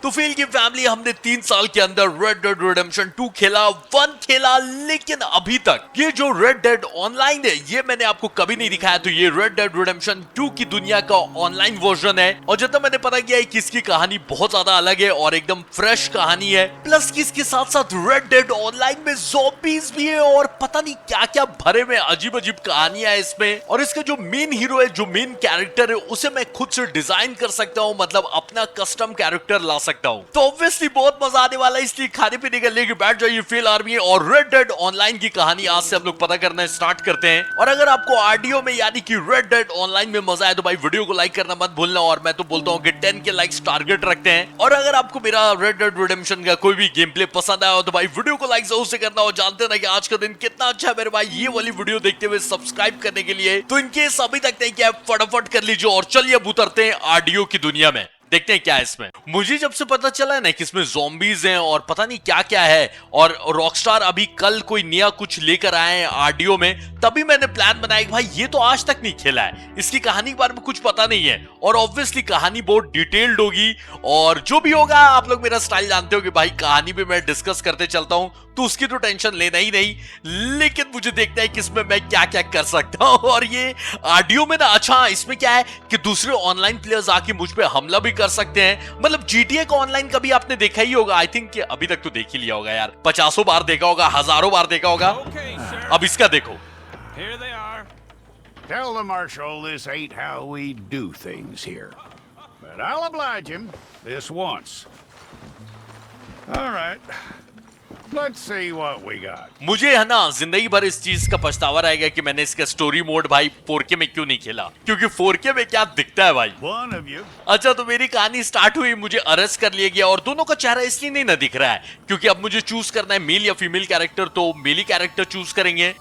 तो फेल की फैमिली हमने 3 साल के अंदर रेड डेड रिडेम्पशन 2 खेला, 1 खेला, लेकिन अभी तक ये जो रेड डेड ऑनलाइन है ये मैंने आपको कभी नहीं दिखाया। तो ये रेड डेड रिडेम्पशन 2 की दुनिया का ऑनलाइन वर्जन है और जितना मैंने पता किया है कि इसकी कहानी बहुत ज्यादा अलग है और एकदम फ्रेश कहानी है। प्लस कि इसके साथ साथ रेड डेड ऑनलाइन में ज़ॉम्बीज भी है और पता नहीं क्या क्या भरे में अजीब अजीब कहानियां है इसमें। और इसका जो मेन हीरो है, जो मेन कैरेक्टर है, उसे मैं खुद से डिजाइन कर सकता हूँ, मतलब अपना कस्टम कैरेक्टर ला सकता हूँ। तो ऑब्वियसली बहुत मजा आने वाला है, इसलिए खाने पीने का लेके बैठ जाइए फेल आर्मी और रेड डेड ऑनलाइन की कहानी आज से हम लोग पता करना स्टार्ट करते हैं। और अगर आपको आरडीओ में यानी कि रेड डेड ऑनलाइन में मजा आए तो भाई वीडियो को लाइक करना मत भूलना। और मैं तो बोलता हूँ कि 10 के लाइक्स टारगेट रखते हैं। और अगर आपको मेरा रेड डेड रिडेम्पशन का कोई भी गेम प्ले पसंद आया हो तो भाई वीडियो को लाइक जरूर से करना। और जानते ना कि आज का दिन कितना अच्छा है मेरे भाई ये वाली वीडियो देखते हुए सब्सक्राइब करने के लिए। तो इनकेस अभी तक नहीं किया फटाफट कर लीजिए और चलिए अब उतरते हैं आरडीओ की दुनिया में, देखते हैं क्या है इसमें। मुझे जब से पता चला है ना कि इसमें ज़ॉम्बीज हैं और पता नहीं क्या क्या है और रॉकस्टार अभी कल कोई नया कुछ लेकर आए हैं आरडीओ में, तभी मैंने प्लान बनाया कि भाई ये तो आज तक नहीं खेला है, इसकी कहानी के बारे में कुछ पता नहीं है और ऑब्वियसली कहानी बहुत डिटेल्ड होगी। और जो भी होगा आप लोग मेरा स्टाइल जानते हो कि भाई कहानी पे मैं डिस्कस करते चलता हूं, तो उसकी तो टेंशन लेना ही नहीं, लेकिन मुझे देखना है कि इसमें मैं क्या क्या कर सकता हूं। और ये आरडीओ में ना, अच्छा इसमें क्या है कि दूसरे ऑनलाइन प्लेयर्स आके मुझ पे हमला भी कर सकते हैं। मतलब जीटीए का ऑनलाइन कभी आपने देखा ही होगा, आई थिंक कि अभी तक तो देख ही लिया होगा यार, 50 बार देखा होगा, हजारों बार देखा होगा। अब इसका देखो। Tell the Marshal this ain't how we do things here. But I'll oblige him this once. All right. Let's see what we got. मुझे है ना जिंदगी भर इस चीज का पछतावा रहेगा कि मैंने इसका स्टोरी मोड भाई 4K में क्यों नहीं खेला, क्योंकि 4K में क्या दिखता है भाई। One of you. अच्छा तो मेरी कहानी स्टार्ट हुई, मुझे अरेस्ट कर लिया गया और दोनों का चेहरा इसलिए नहीं ना दिख रहा है क्योंकि अब मुझे चूज करना है मेल या फीमेल कैरेक्टर, तो मेल ही कैरेक्टर चूज करेंगे।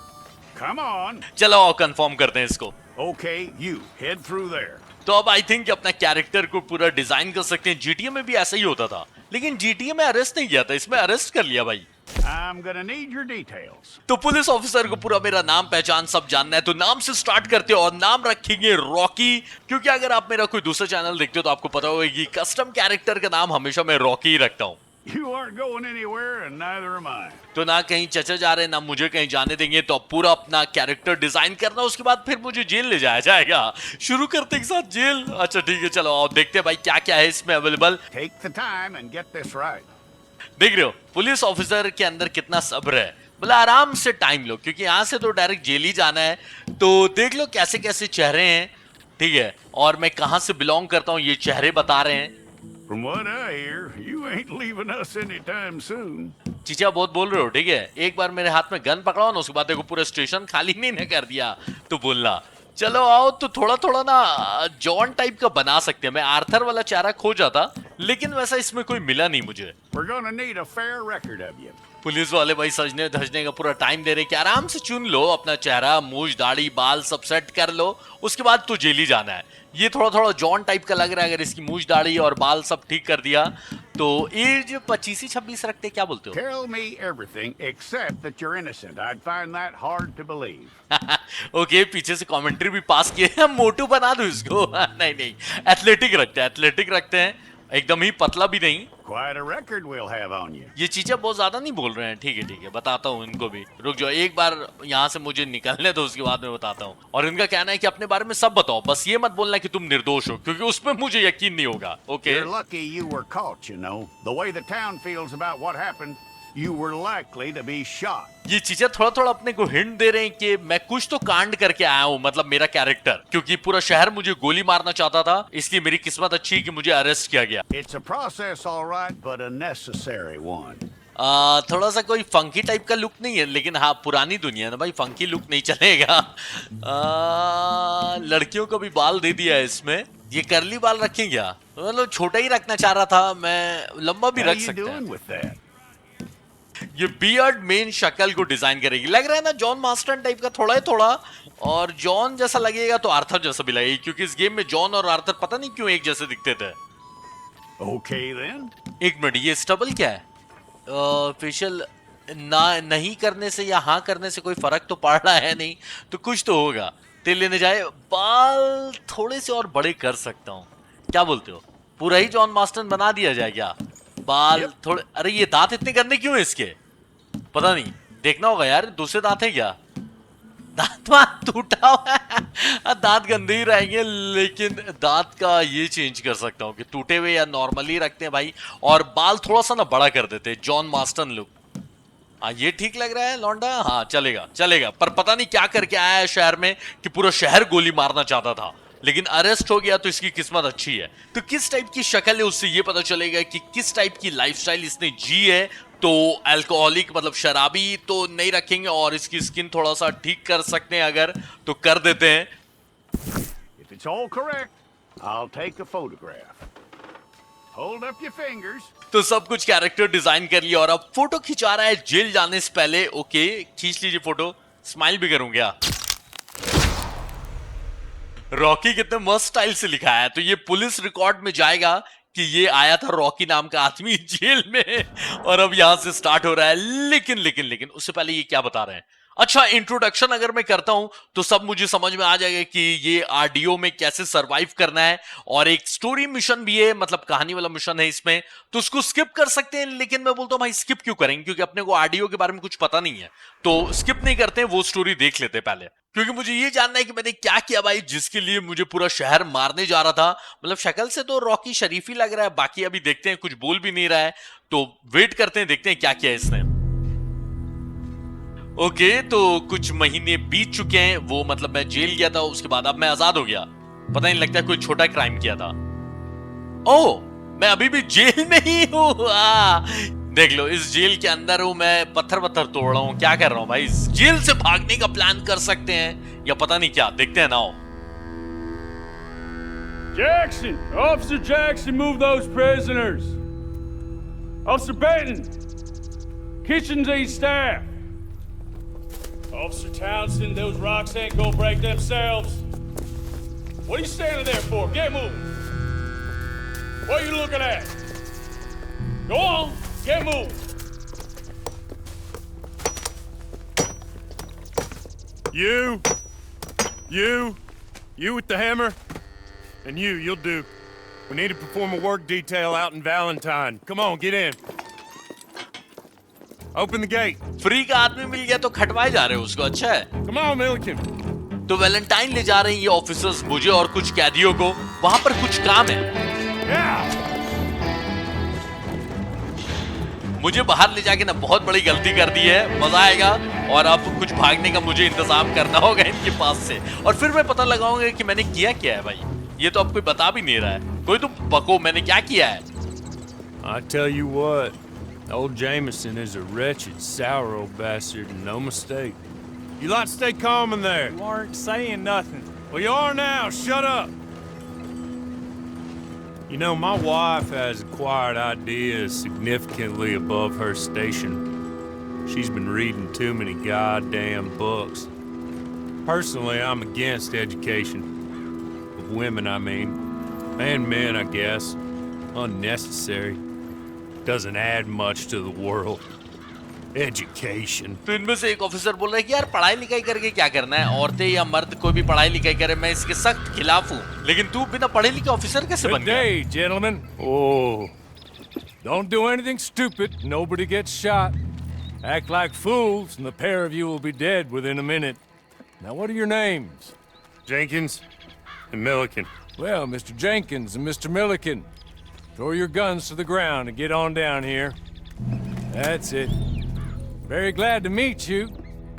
Come on. चलो कंफर्म करते हैं इसको। Okay, you head through there. तो अब आई थिंक अपना कैरेक्टर को पूरा डिजाइन कर सकते हैं। जीटीए में भी ऐसा ही होता था, लेकिन जीटीए में अरेस्ट नहीं किया था, इसमें अरेस्ट कर लिया भाई। I'm gonna need your details. तो पुलिस ऑफिसर को पूरा मेरा नाम पहचान सब जानना है, तो नाम से स्टार्ट करते हो और नाम रखेंगे रॉकी, क्योंकि अगर आप मेरा कोई दूसरा चैनल देखते हो तो आपको पता होगा कि कस्टम कैरेक्टर का नाम हमेशा मैं रॉकी ही रखता हूँ। You aren't going anywhere, and neither am I. तो ना कहीं चचा जा रहे ना मुझे कहीं जाने देंगे, तो अब पूरा अपना कैरेक्टर डिजाइन करना, उसके बाद फिर मुझे जेल ले जाया जाएगा। शुरू करते के साथ जेल। अच्छा ठीक है चलो आओ देखते हैं भाई क्या क्या है इसमें available. Take the time and get this right. देख रहे हो पुलिस ऑफिसर के अंदर कितना सब्र है, बोला आराम से टाइम लो क्योंकि यहाँ से तो डायरेक्ट जेल ही जाना है। तो देख लो कैसे कैसे चेहरे हैं, ठीक है, और मैं कहाँ से बिलोंग करता हूँ ये चेहरे बता रहे हैं। From what I hear, you ain't leaving us anytime soon. चीचा बहुत बोल रहे हो, ठीक है, एक बार मेरे हाथ में गन पकड़ाओ ना, उसके बाद देखो पूरा स्टेशन खाली नहीं ना कर दिया तो बोलना। चलो आओ, तो थोड़ा थोड़ा ना जॉन टाइप का बना सकते हैं। मैं आर्थर वाला चेहरा खोजा था लेकिन वैसा इसमें कोई मिला नहीं मुझे। We're gonna need a fair record of you. Police वाले भाई सजने धजने का पूरा टाइम दे रहे कि आराम से चुन लो अपना चेहरा, मूछ दाढ़ी बाल सब सेट कर लो, उसके बाद तो जेल ही जाना है। ये थोड़ा थोड़ा जॉन टाइप का लग रहा है, अगर इसकी मूछ दाढ़ी और बाल सब ठीक कर दिया तो एज 25-26 रखते, क्या बोलते हो? Tell me everything except that you're innocent. I'd find that hard to believe. Okay पीछे से कमेंट्री भी पास किए। मोटू बना दो इसको। नहीं नहीं एथलेटिक रखते हैं, एथलेटिक रखते हैं, एकदम ही पतला भी नहीं। Quite a record we'll have on you. ये चीजें बहुत ज्यादा नहीं बोल रहे हैं, ठीक है बताता हूँ इनको भी, रुक जाओ एक बार यहाँ से मुझे निकलने दो उसके बाद में बताता हूँ। और इनका कहना है कि अपने बारे में सब बताओ, बस ये मत बोलना कि तुम निर्दोष हो क्योंकि उसमें मुझे यकीन नहीं होगा। Okay You're lucky you were caught, you know. The way the town feels about what happened, you were likely to be shot. ये चीजें थोड़ा थोड़ा अपने को हिंट दे रहे हैं कि मैं कुछ तो कांड करके आया हूँ, मतलब मेरा कैरेक्टर, क्योंकि पूरा शहर मुझे गोली मारना चाहता था, इसलिए मेरी किस्मत अच्छी कि मुझे अरेस्ट किया गया। It's a process, all right, but a necessary one. थोड़ा सा कोई फंकी टाइप का लुक नहीं है, लेकिन हाँ पुरानी दुनिया ना भाई, फंकी लुक नहीं चलेगा। लड़कियों को भी बाल दे दिया है इसमें, ये करली बाल रखें क्या? मतलब छोटा ही रखना चाह रहा था मैं, लंबा भी How रख you सकते doing हैं। with that? ये बियर्ड मेन शक्ल को डिजाइन करेगी, लग रहा है ना जॉन मास्टन टाइप का थोड़ा ही थोड़ा, और जॉन जैसा लगेगा तो आर्थर जैसा भी लगेगा, क्योंकि इस गेम में जॉन और आर्थर पता नहीं क्यों एक जैसे दिखते थे। Okay then. एक मिनट, ये स्टबल क्या है? फेशियल ना नहीं करने से या हाँ करने से कोई फर्क तो पड़ रहा है नहीं, तो कुछ तो होगा। तेल लेने जाए, बाल थोड़े से और बड़े कर सकता हूँ, क्या बोलते हो? पूरा ही जॉन मास्टन बना दिया जाए क्या? बाल थोड़े, अरे ये दांत इतने गंदे क्यों है इसके? पता नहीं, देखना होगा यार, दूसरे दांत है क्या? दांत वांत टूटा हुआ है। दांत गंदे ही रहेंगे, लेकिन दांत का ये चेंज कर सकता हूँ कि टूटे हुए या नॉर्मली रखते हैं भाई, और बाल थोड़ा सा ना बड़ा कर देते हैं, जॉन मास्टन लुक। हाँ ये ठीक लग रहा है लौंडा, हाँ चलेगा चलेगा। पर पता नहीं क्या करके आया है शहर में कि पूरा शहर गोली मारना चाहता था, लेकिन अरेस्ट हो गया, तो इसकी किस्मत अच्छी है। तो किस टाइप की शक्ल है उससे ये पता चलेगा कि किस टाइप की लाइफस्टाइल इसने जी है। तो अल्कोहलिक मतलब शराबी तो नहीं रखेंगे, और इसकी स्किन थोड़ा सा ठीक कर सकते हैं अगर, तो कर देते हैं। If it's all correct, I'll take a photograph. Hold up your fingers. तो सब कुछ कैरेक्टर डिजाइन कर लिया और अब फोटो खिंचा रहा है जेल जाने से पहले। ओके खींच लीजिए फोटो, स्माइल भी करूं क्या? रॉकी कितने मस्त स्टाइल से लिखा है, तो ये पुलिस रिकॉर्ड में जाएगा कि ये आया था रॉकी नाम का आदमी जेल में, और अब यहां से स्टार्ट हो रहा है। लेकिन लेकिन लेकिन उससे पहले ये क्या बता रहे हैं? अच्छा, इंट्रोडक्शन अगर मैं करता हूं तो सब मुझे समझ में आ जाएगा कि ये आरडीओ में कैसे सरवाइव करना है, और एक स्टोरी मिशन भी है, मतलब कहानी वाला मिशन है इसमें, तो उसको स्किप कर सकते हैं। लेकिन मैं बोलता हूं भाई स्किप क्यों करेंगे, क्योंकि अपने को आरडीओ के बारे में कुछ पता नहीं है, तो स्किप नहीं करते हैं, वो स्टोरी देख लेते हैं पहले, क्योंकि मुझे ये जानना है कि मैंने क्या किया भाई जिसके लिए मुझे पूरा शहर मारने जा रहा था। मतलब शक्ल से तो रॉकी शरीफ ही लग रहा है, बाकी अभी देखते हैं, कुछ बोल भी नहीं रहा है, तो वेट करते हैं, देखते हैं क्या किया इसने। ओके तो कुछ महीने बीत चुके हैं, वो मतलब मैं जेल गया था, उसके बाद अब मैं आजाद हो गया। पता नहीं लगता कोई छोटा क्राइम किया था। ओह मैं अभी भी जेल में ही हूँ। देख लो इस जेल के अंदर हूं मैं, पत्थर पत्थर तोड़ रहा हूं, क्या कर रहा हूं भाई? जेल से भागने का प्लान कर सकते हैं या पता नहीं क्या, देखते हैं ना। Jackson! Officer Jackson, move those prisoners! Officer Benton! Kitchens aid staff! Officer Townsend, those rocks ain't gonna break themselves. What are you standing there for? Get moving! What are you looking at? Go on, get moving! You with the hammer? And you'll do. We need to perform a work detail out in Valentine. Come on, get in. Open the gate. Free का आदमी मिल गया तो खटवाए जा रहे हो उसको, अच्छा है। Come on, Milliken. तो वैलेंटाइन ले जा रहे हैं ये ऑफिसर्स मुझे और कुछ कैदियों को, वहां पर कुछ काम है। Yeah. मुझे बाहर ले जाके ना बहुत बड़ी गलती कर दी है, मजा आएगा, और अब कुछ भागने का मुझे इंतजाम करना होगा इनके पास से, और फिर मैं पता लगाऊंगा कि मैंने किया क्या है भाई। ये तो अब कोई बता भी नहीं रहा है, कोई तो बको मैंने क्या किया है। I tell you what, old Jameson is a wretched, sour old bastard, and no mistake. You lot stay calm in there. You aren't saying nothing. Well, you are now. Shut up. You know, my wife has acquired ideas significantly above her station. She's been reading too many goddamn books. Personally, I'm against education. Of women, I mean. And men, I guess. Unnecessary. Doesn't add much to the world. Education. तो इनमें से एक officer बोल रहा है कि यार पढ़ाई लिखाई करके क्या करना है, औरतें या मर्द कोई भी पढ़ाई लिखाई करे, मैं इसके सख्त खिलाफ हूँ, लेकिन तू बिना पढ़े लिखे ऑफिसर कैसे बन Good गया? day, gentlemen. Oh. Don't do anything stupid. Nobody gets shot. Act like fools, and the pair of you will be dead within a minute. Now, what are your names? Jenkins and Milliken. Well, Mr. Jenkins and Mr. Milliken, throw your guns to the ground and get on down here. That's it. Very glad to meet you.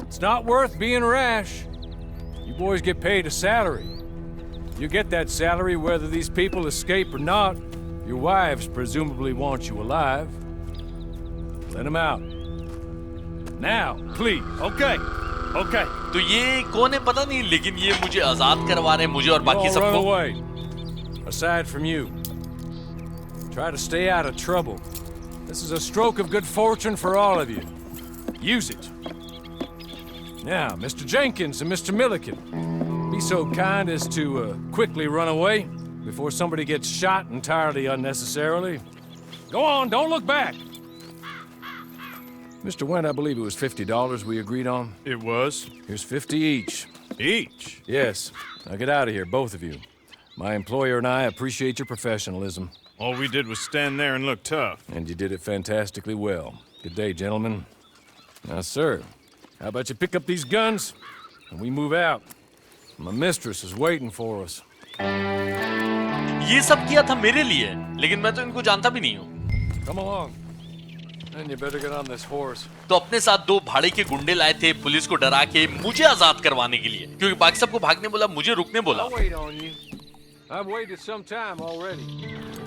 It's not worth being rash. You boys get paid a salary. You get that salary whether these people escape or not. Your wives presumably want you alive. Let them out. Now, please. Okay. Okay. तो ये कौन है पता नहीं, लेकिन ये मुझे आजाद करवा रहे हैं, मुझे और You बाकी all run सबको। away. Aside from you. Try to stay out of trouble. This is a stroke of good fortune for all of you. Use it. Now, Mr. Jenkins and Mr. Milliken, be so kind as to quickly run away before somebody gets shot entirely unnecessarily. Go on, don't look back. Mr. Wendt, I believe it was $50 we agreed on. It was. Here's 50 each. Each? Yes. Now get out of here, both of you. My employer and I appreciate your professionalism. All we did was stand there and look tough. And you did it fantastically well. Good day, gentlemen. Now, sir, how about you pick up these guns and we move out? My mistress is waiting for us. ये सब किया था मेरे लिए, लेकिन मैं तो इनको जानता भी नहीं हूँ। Come along. And you better get on this horse. तो अपने साथ 2 भाड़े के गुंडे लाए थे पुलिस को डरा के मुझे आजाद करवाने के लिए, क्योंकि बाकी सबको भागने बोला, मुझे रुकने बोला। I'll wait on you. I've waited some time already,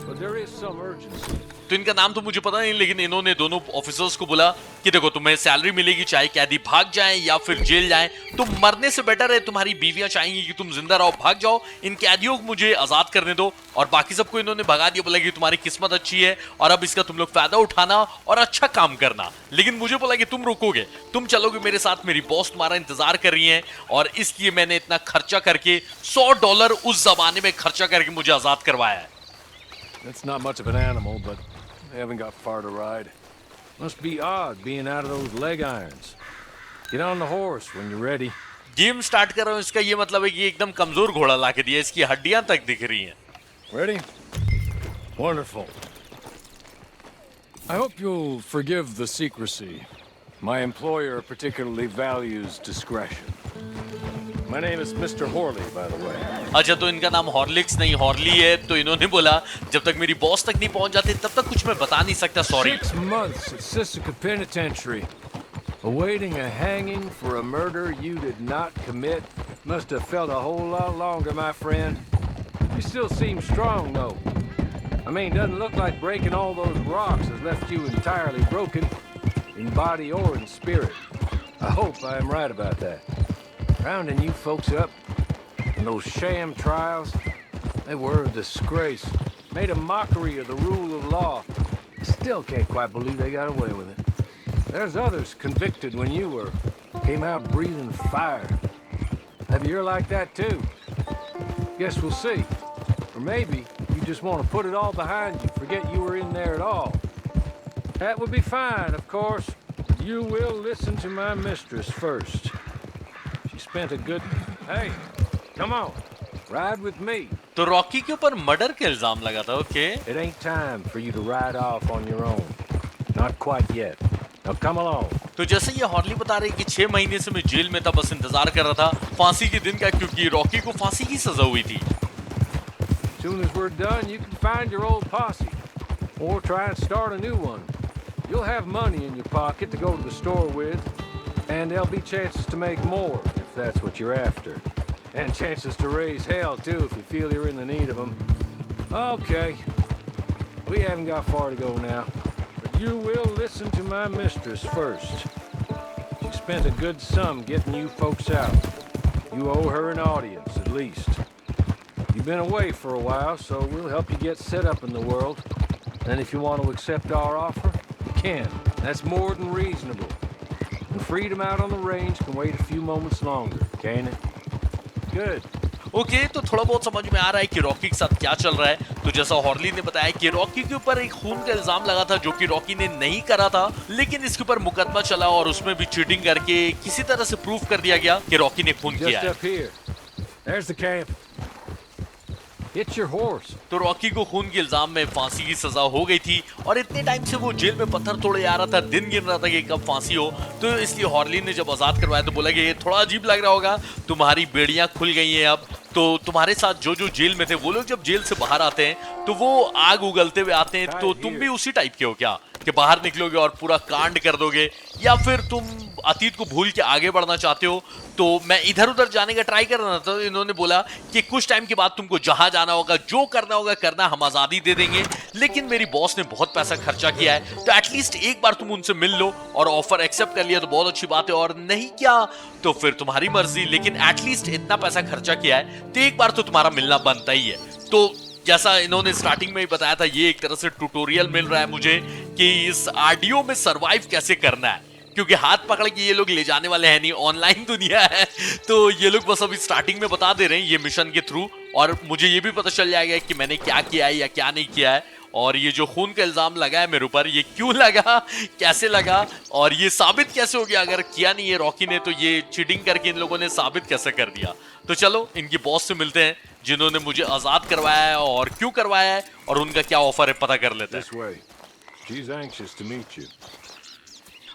but there is some urgency. तो इनका नाम तो मुझे पता नहीं, लेकिन इन्होंने दोनों ऑफिसर्स को बोला कि देखो तुम्हें सैलरी मिलेगी, चाहे कैदी भाग जाएं या फिर जेल जाएं, तो मरने से बेटर है, तुम्हारी बीवियां चाहेंगी कि तुम जिंदा रहो, भाग जाओ, इन कैदियों को मुझे आजाद करने दो। और बाकी सबको इन्होंने भगा दिया, बोला कि तुम्हारी किस्मत अच्छी है और अब इसका तुम लोग फायदा उठाना और अच्छा काम करना। लेकिन मुझे बोला कि तुम रुकोगे, तुम चलोगे मेरे साथ, मेरी बॉस तुम्हारा इंतजार कर रही है और इसलिए मैंने इतना खर्चा करके $100 उस जमाने में खर्चा करके मुझे आजाद करवाया है। That's not much of an animal, but they haven't got far to ride. Must be odd being out of those leg irons. Get on the horse when you're ready. Game start कर रहा हूँ, इसका ये मतलब है कि एकदम कमजोर घोड़ा ला के दिया, इसकी हड्डियां तक दिख रही हैं। Ready? Wonderful. I hope you'll forgive the secrecy. My employer particularly values discretion. My name is Mr. Horley, by the way. अच्छा, तो इनका नाम हॉर्लिक्स नहीं हॉर्ली है, तो इन्होंने बोला जब तक मेरी बॉस तक नहीं पहुंच जाते तब तक कुछ मैं बता नहीं सकता, sorry. 6 months at Sisika Penitentiary, awaiting a hanging for a murder you did not commit. Must have felt a whole lot longer, my friend. You still seem strong, though. I mean, doesn't look like breaking all those rocks has left you entirely broken, in body or in spirit. I hope I am right about that. Rounding you folks up, and those sham trials, they were a disgrace. Made a mockery of the rule of law. Still can't quite believe they got away with it. There's others convicted when you were. Came out breathing fire. Maybe you're like that too. Guess we'll see. Or maybe you just want to put it all behind you, forget you were in there at all. That would be fine, of course. But you will listen to my mistress first. Spent a good... Hey, come on, ride with me. तो Rocky के ऊपर murder का इल्जाम लगा था, okay? It ain't time for you to ride off on your own. Not quite yet. Now come along. तो जैसे ये हॉर्ली बता रही कि 6 महीने से मैं जेल में था, बस इंतजार कर रहा था फांसी के दिन का, क्योंकि रॉकी को फांसी की सजा हुई थी। Soon as we're done, you can find your old posse, or try and start a new one. You'll have money in your pocket to go to the store with, and there'll be chances to make more, if that's what you're after. And chances to raise hell, too, if you feel you're in the need of them. Okay. We haven't got far to go now. But you will listen to my mistress first. She spent a good sum getting you folks out. You owe her an audience, at least. You've been away for a while, so we'll help you get set up in the world. And if you want to accept our offer, you can. That's more than reasonable. And freedom out on the range can wait a few moments longer, can't it? Good. Okay, तो थोड़ा बहुत समझ में आ रहा है कि Rocky के साथ क्या चल रहा है। तो जैसा हॉर्ली ने बताया कि रॉकी के ऊपर एक खून का इल्जाम लगा था, जो कि रॉकी ने नहीं करा था, लेकिन इसके ऊपर मुकदमा चला और उसमें भी चीटिंग करके किसी तरह से प्रूफ कर दिया गया कि रॉकी ने खून किया Just है। up here. There's the camp. It's your horse. तो रॉकी को खून के इल्जाम में फांसी की सजा हो गई थी और इतने टाइम से वो जेल में पत्थर तोड़े आ रहा था, दिन गिन रहा था कि कब फांसी हो। तो इसलिए हॉर्ली ने जब आजाद करवाया तो बोला कि ये थोड़ा अजीब लग रहा होगा, तुम्हारी बेड़ियां खुल गई हैं अब, तो तुम्हारे साथ जो जो जेल में थे वो लोग जब जेल से बाहर आते हैं तो वो आग उगलते हुए आते हैं, तो तुम भी उसी टाइप के हो क्या कि बाहर निकलोगे और पूरा कांड कर दोगे, या फिर तुम अतीत को भूल के आगे बढ़ना चाहते हो? तो मैं इधर उधर जाने का ट्राई कर रहा था, तो इन्होंने बोला कि कुछ टाइम के बाद तुमको जहां जाना होगा, जो करना होगा करना, हम आजादी दे देंगे, लेकिन मेरी बॉस ने बहुत पैसा खर्चा किया है, तो एटलीस्ट एक बार तुम उनसे मिल लो, और ऑफर एक्सेप्ट कर लिया तो बहुत अच्छी बात है, और नहीं क्या तो फिर तुम्हारी मर्जी, लेकिन एटलीस्ट इतना पैसा खर्चा किया है तो एक बार तो तुम्हारा मिलना बनता ही है। तो जैसा इन्होंने स्टार्टिंग में ही बताया था, ये एक तरह से ट्यूटोरियल मिल रहा है मुझे कि इस आरडीओ में सरवाइव कैसे करना है, क्योंकि हाथ पकड़ के ये लोग ले जाने वाले हैं नहीं, ऑनलाइन दुनिया है, तो ये लोग बस अभी स्टार्टिंग में बता दे रहे हैं ये मिशन के थ्रू, और मुझे ये भी पता चल जाएगा कि मैंने क्या किया है या क्या नहीं किया है, और ये जो खून का इल्जाम लगा है मेरे ऊपर, ये क्यों लगा, कैसे लगा, और ये साबित कैसे हो गया, अगर किया नहीं है रॉकी ने तो ये चीटिंग करके इन लोगों ने साबित कैसे कर दिया। तो चलो इनकी बॉस से मिलते हैं, जिन्होंने मुझे आजाद करवाया है और क्यों करवाया है और उनका क्या ऑफर है पता कर लेते हैं। This way. She's anxious to meet you.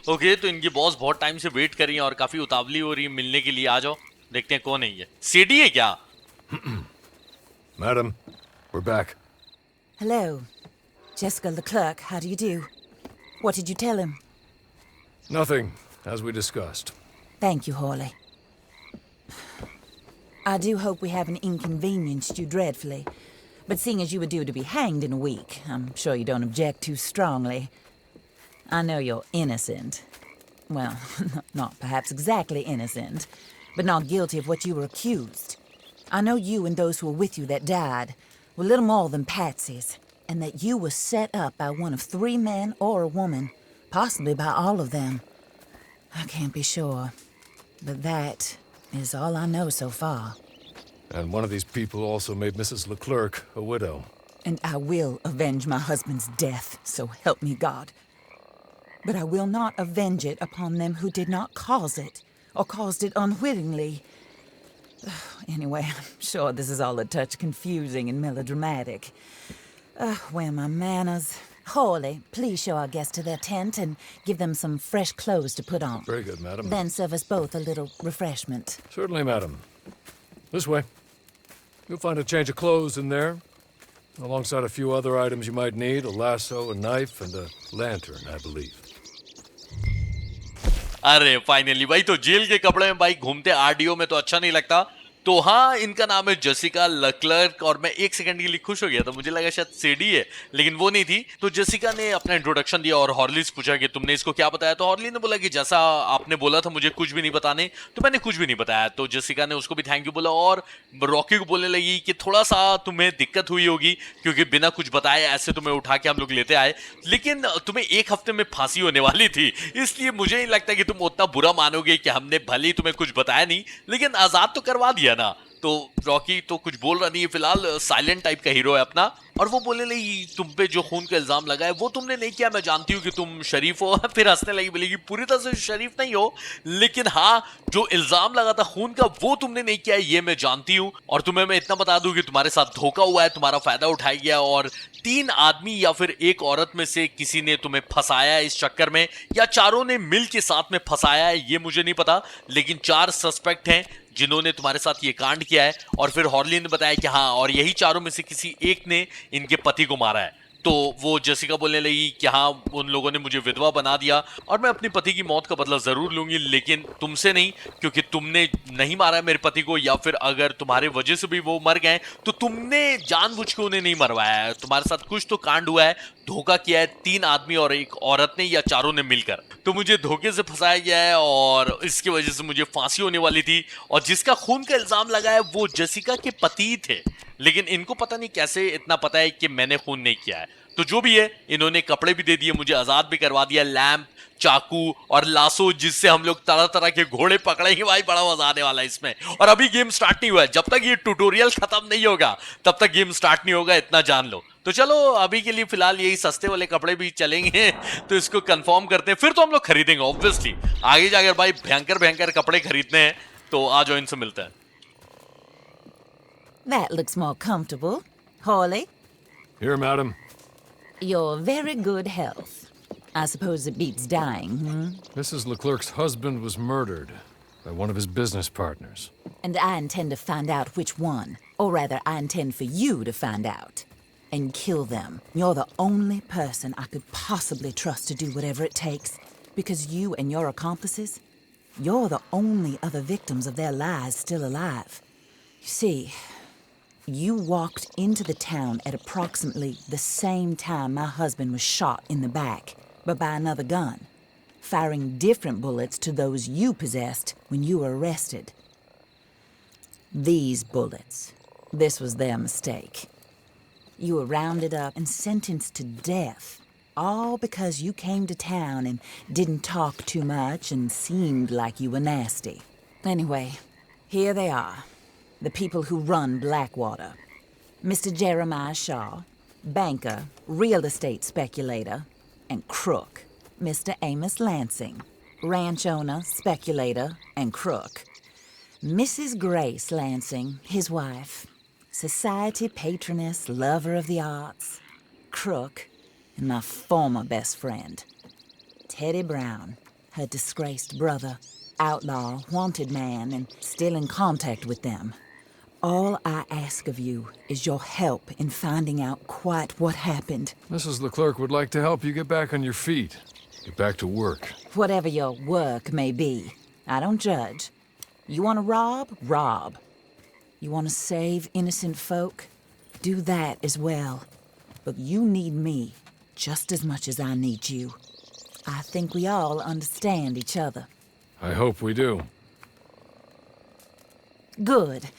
Okay, तो इनकी बॉस बहुत टाइम से वेट कर रही है और काफी उतावली हो रही है मिलने के लिए। आ जाओ, देखते हैं कौन है ये। सीडी है क्या? Madam, we're back. Hello. Jessica Leclerc, how do you do? What did you tell him? Nothing, as we discussed. Thank you, Hawley. I do hope we haven't inconvenienced you dreadfully. But seeing as you were due to be hanged in a week, I'm sure you don't object too strongly. I know you're innocent. Well, not perhaps exactly innocent, but not guilty of what you were accused. I know you and those who were with you that died were little more than patsies, and that you were set up by one of 3 men or a woman, possibly by all of them. I can't be sure, but that is all I know so far. And one of these people also made Mrs. Leclerc a widow. And I will avenge my husband's death, so help me God. But I will not avenge it upon them who did not cause it, or caused it unwittingly. Anyway, I'm sure this is all a touch confusing and melodramatic. Where are my manners? Hawley, please show our guests to their tent and give them some fresh clothes to put on. Very good, madam. Then serve us both a little refreshment. Certainly, madam. This way. You'll find a change of clothes in there, alongside a few other items you might need, a lasso, a knife, and a lantern, I believe. अरे finally भाई, तो jail के कपड़े में भाई घूमते RDO में तो अच्छा नहीं लगता। तो हाँ, इनका नाम है जेसिका लेक्लर्क और मैं एक सेकंड के लिए खुश हो गया था, मुझे लगा शायद सीडी है, लेकिन वो नहीं थी। तो जेसिका ने अपना इंट्रोडक्शन दिया और हॉर्ली से पूछा कि तुमने इसको क्या बताया। तो हॉर्ली ने बोला कि जैसा आपने बोला था मुझे कुछ भी नहीं बताने, तो मैंने कुछ भी नहीं बताया। तो जेसिका ने उसको भी थैंक यू बोला और रॉकी को बोलने लगी कि थोड़ा सा तुम्हें दिक्कत हुई होगी क्योंकि बिना कुछ बताए ऐसे तुम्हें उठा के हम लोग लेते आए, लेकिन तुम्हें 1 हफ्ते में फांसी होने वाली थी, इसलिए मुझे नहीं लगता कि तुम उतना बुरा मानोगे कि हमने भले ही तुम्हें कुछ बताया नहीं लेकिन आजाद तो करवा दिया ना। तो रॉकी तो कुछ बोल रहा नहीं है, फिलहाल साइलेंट टाइप का हीरो है अपना। और वो बोलने लगी तुम पे जो खून का इल्जाम लगा है वो तुमने नहीं किया, मैं जानती हूँ कि तुम शरीफ हो। फिर हंसने लगी, बोलेगी पूरी तरह से शरीफ नहीं हो, लेकिन हाँ जो इल्जाम लगा था खून का वो तुमने नहीं किया है, ये मैं जानती हूँ। और तुम्हें मैं इतना बता दूं कि तुम्हारे साथ धोखा हुआ है, तुम्हारा फायदा उठाया गया और 3 आदमी या फिर 1 औरत में से किसी ने तुम्हें फंसाया है इस चक्कर में, या चारों ने मिल के साथ में फंसाया है, ये मुझे नहीं पता, लेकिन 4 सस्पेक्ट हैं जिन्होंने तुम्हारे साथ ये कांड किया है। और फिर हॉर्ली ने बताया कि हाँ, और यही चारों में से किसी एक ने इनके पति को मारा है। तो वो जेसिका बोलने लगी कि हाँ उन लोगों ने मुझे विधवा बना दिया और मैं अपने पति की मौत का बदला जरूर लूंगी, लेकिन तुमसे नहीं, क्योंकि तुमने नहीं मारा मेरे पति को, या फिर अगर तुम्हारे वजह से भी वो मर गए तो तुमने जानबूझ के उन्हें नहीं मरवाया है, तुम्हारे साथ कुछ तो कांड हुआ है, धोखा किया है 3 आदमी और 1 औरत ने या चारों ने मिलकर, तो मुझे धोखे से फंसाया गया है और इसकी वजह से मुझे फांसी होने वाली थी। और जिसका खून का इल्जाम लगा है वो जेसिका के पति थे, लेकिन इनको पता नहीं कैसे इतना पता है कि मैंने खून नहीं किया है। तो जो भी है, इन्होंने कपड़े भी दे दिए, मुझे आजाद भी करवा दिया, लैंप, चाकू और लासो, जिससे हम लोग तरह तरह के घोड़े पकड़ेंगे। भाई बड़ा मजा आने वाला है इसमें। और अभी गेम स्टार्ट नहीं हुआ है, जब तक ये ट्यूटोरियल खत्म नहीं होगा तब तक गेम स्टार्ट नहीं होगा, इतना जान लो। तो चलो अभी के लिए फिलहाल यही सस्ते वाले कपड़े भी चलेंगे, तो इसको कंफर्म करते हैं, फिर तो हम लोग खरीदेंगे ऑब्वियसली। आगे जाकर भाई भयंकर भयंकर कपड़े खरीदने हैं, तो आ जाओ इनसे मिलते हैं। That looks more comfortable. Hawley, Here, madam. you're very good health. I suppose it beats dying, hmm? Mrs. Leclerc's husband was murdered by one of his business partners. And I intend to find out which one. Or rather, I intend for you to find out. And kill them. You're the only person I could possibly trust to do whatever it takes. Because you and your accomplices, you're the only other victims of their lies still alive. You see, you walked into the town at approximately the same time my husband was shot in the back, but by another gun, firing different bullets to those you possessed when you were arrested. These bullets, this was their mistake. You were rounded up and sentenced to death, all because you came to town and didn't talk too much and seemed like you were nasty. Anyway, here they are, the people who run Blackwater. Mr. Jeremiah Shaw, banker, real estate speculator, and crook. Mr. Amos Lansing, ranch owner, speculator, and crook. Mrs. Grace Lansing, his wife, society patroness, lover of the arts, crook, and my former best friend. Teddy Brown, her disgraced brother, outlaw, wanted man, and still in contact with them. All I ask of you is your help in finding out quite what happened. Mrs. Leclerc would like to help you get back on your feet. Get back to work. Whatever your work may be, I don't judge. You want to rob? Rob. You want to save innocent folk? Do that as well. But you need me just as much as I need you. I think we all understand each other. I hope we do. Good.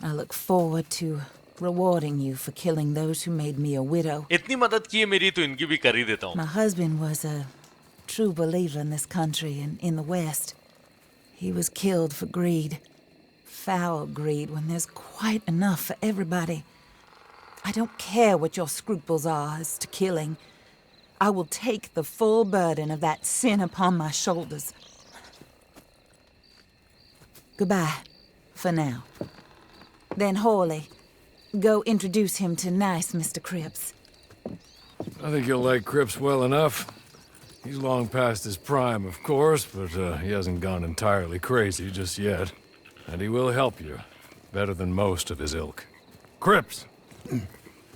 I look forward to rewarding you for killing those who made me a widow. इतनी मदद की है मेरी तो इनकी भी कर ही देता हूँ. My husband was a true believer in this country and in the West. He was killed for greed. Foul greed when there's quite enough for everybody. I don't care what your scruples are as to killing. I will take the full burden of that sin upon my shoulders. Goodbye, for now. Then Hawley, go introduce him to nice Mr. Cripps. I think you'll like Cripps well enough. He's long past his prime, of course, but he hasn't gone entirely crazy just yet. And he will help you, better than most of his ilk. Cripps!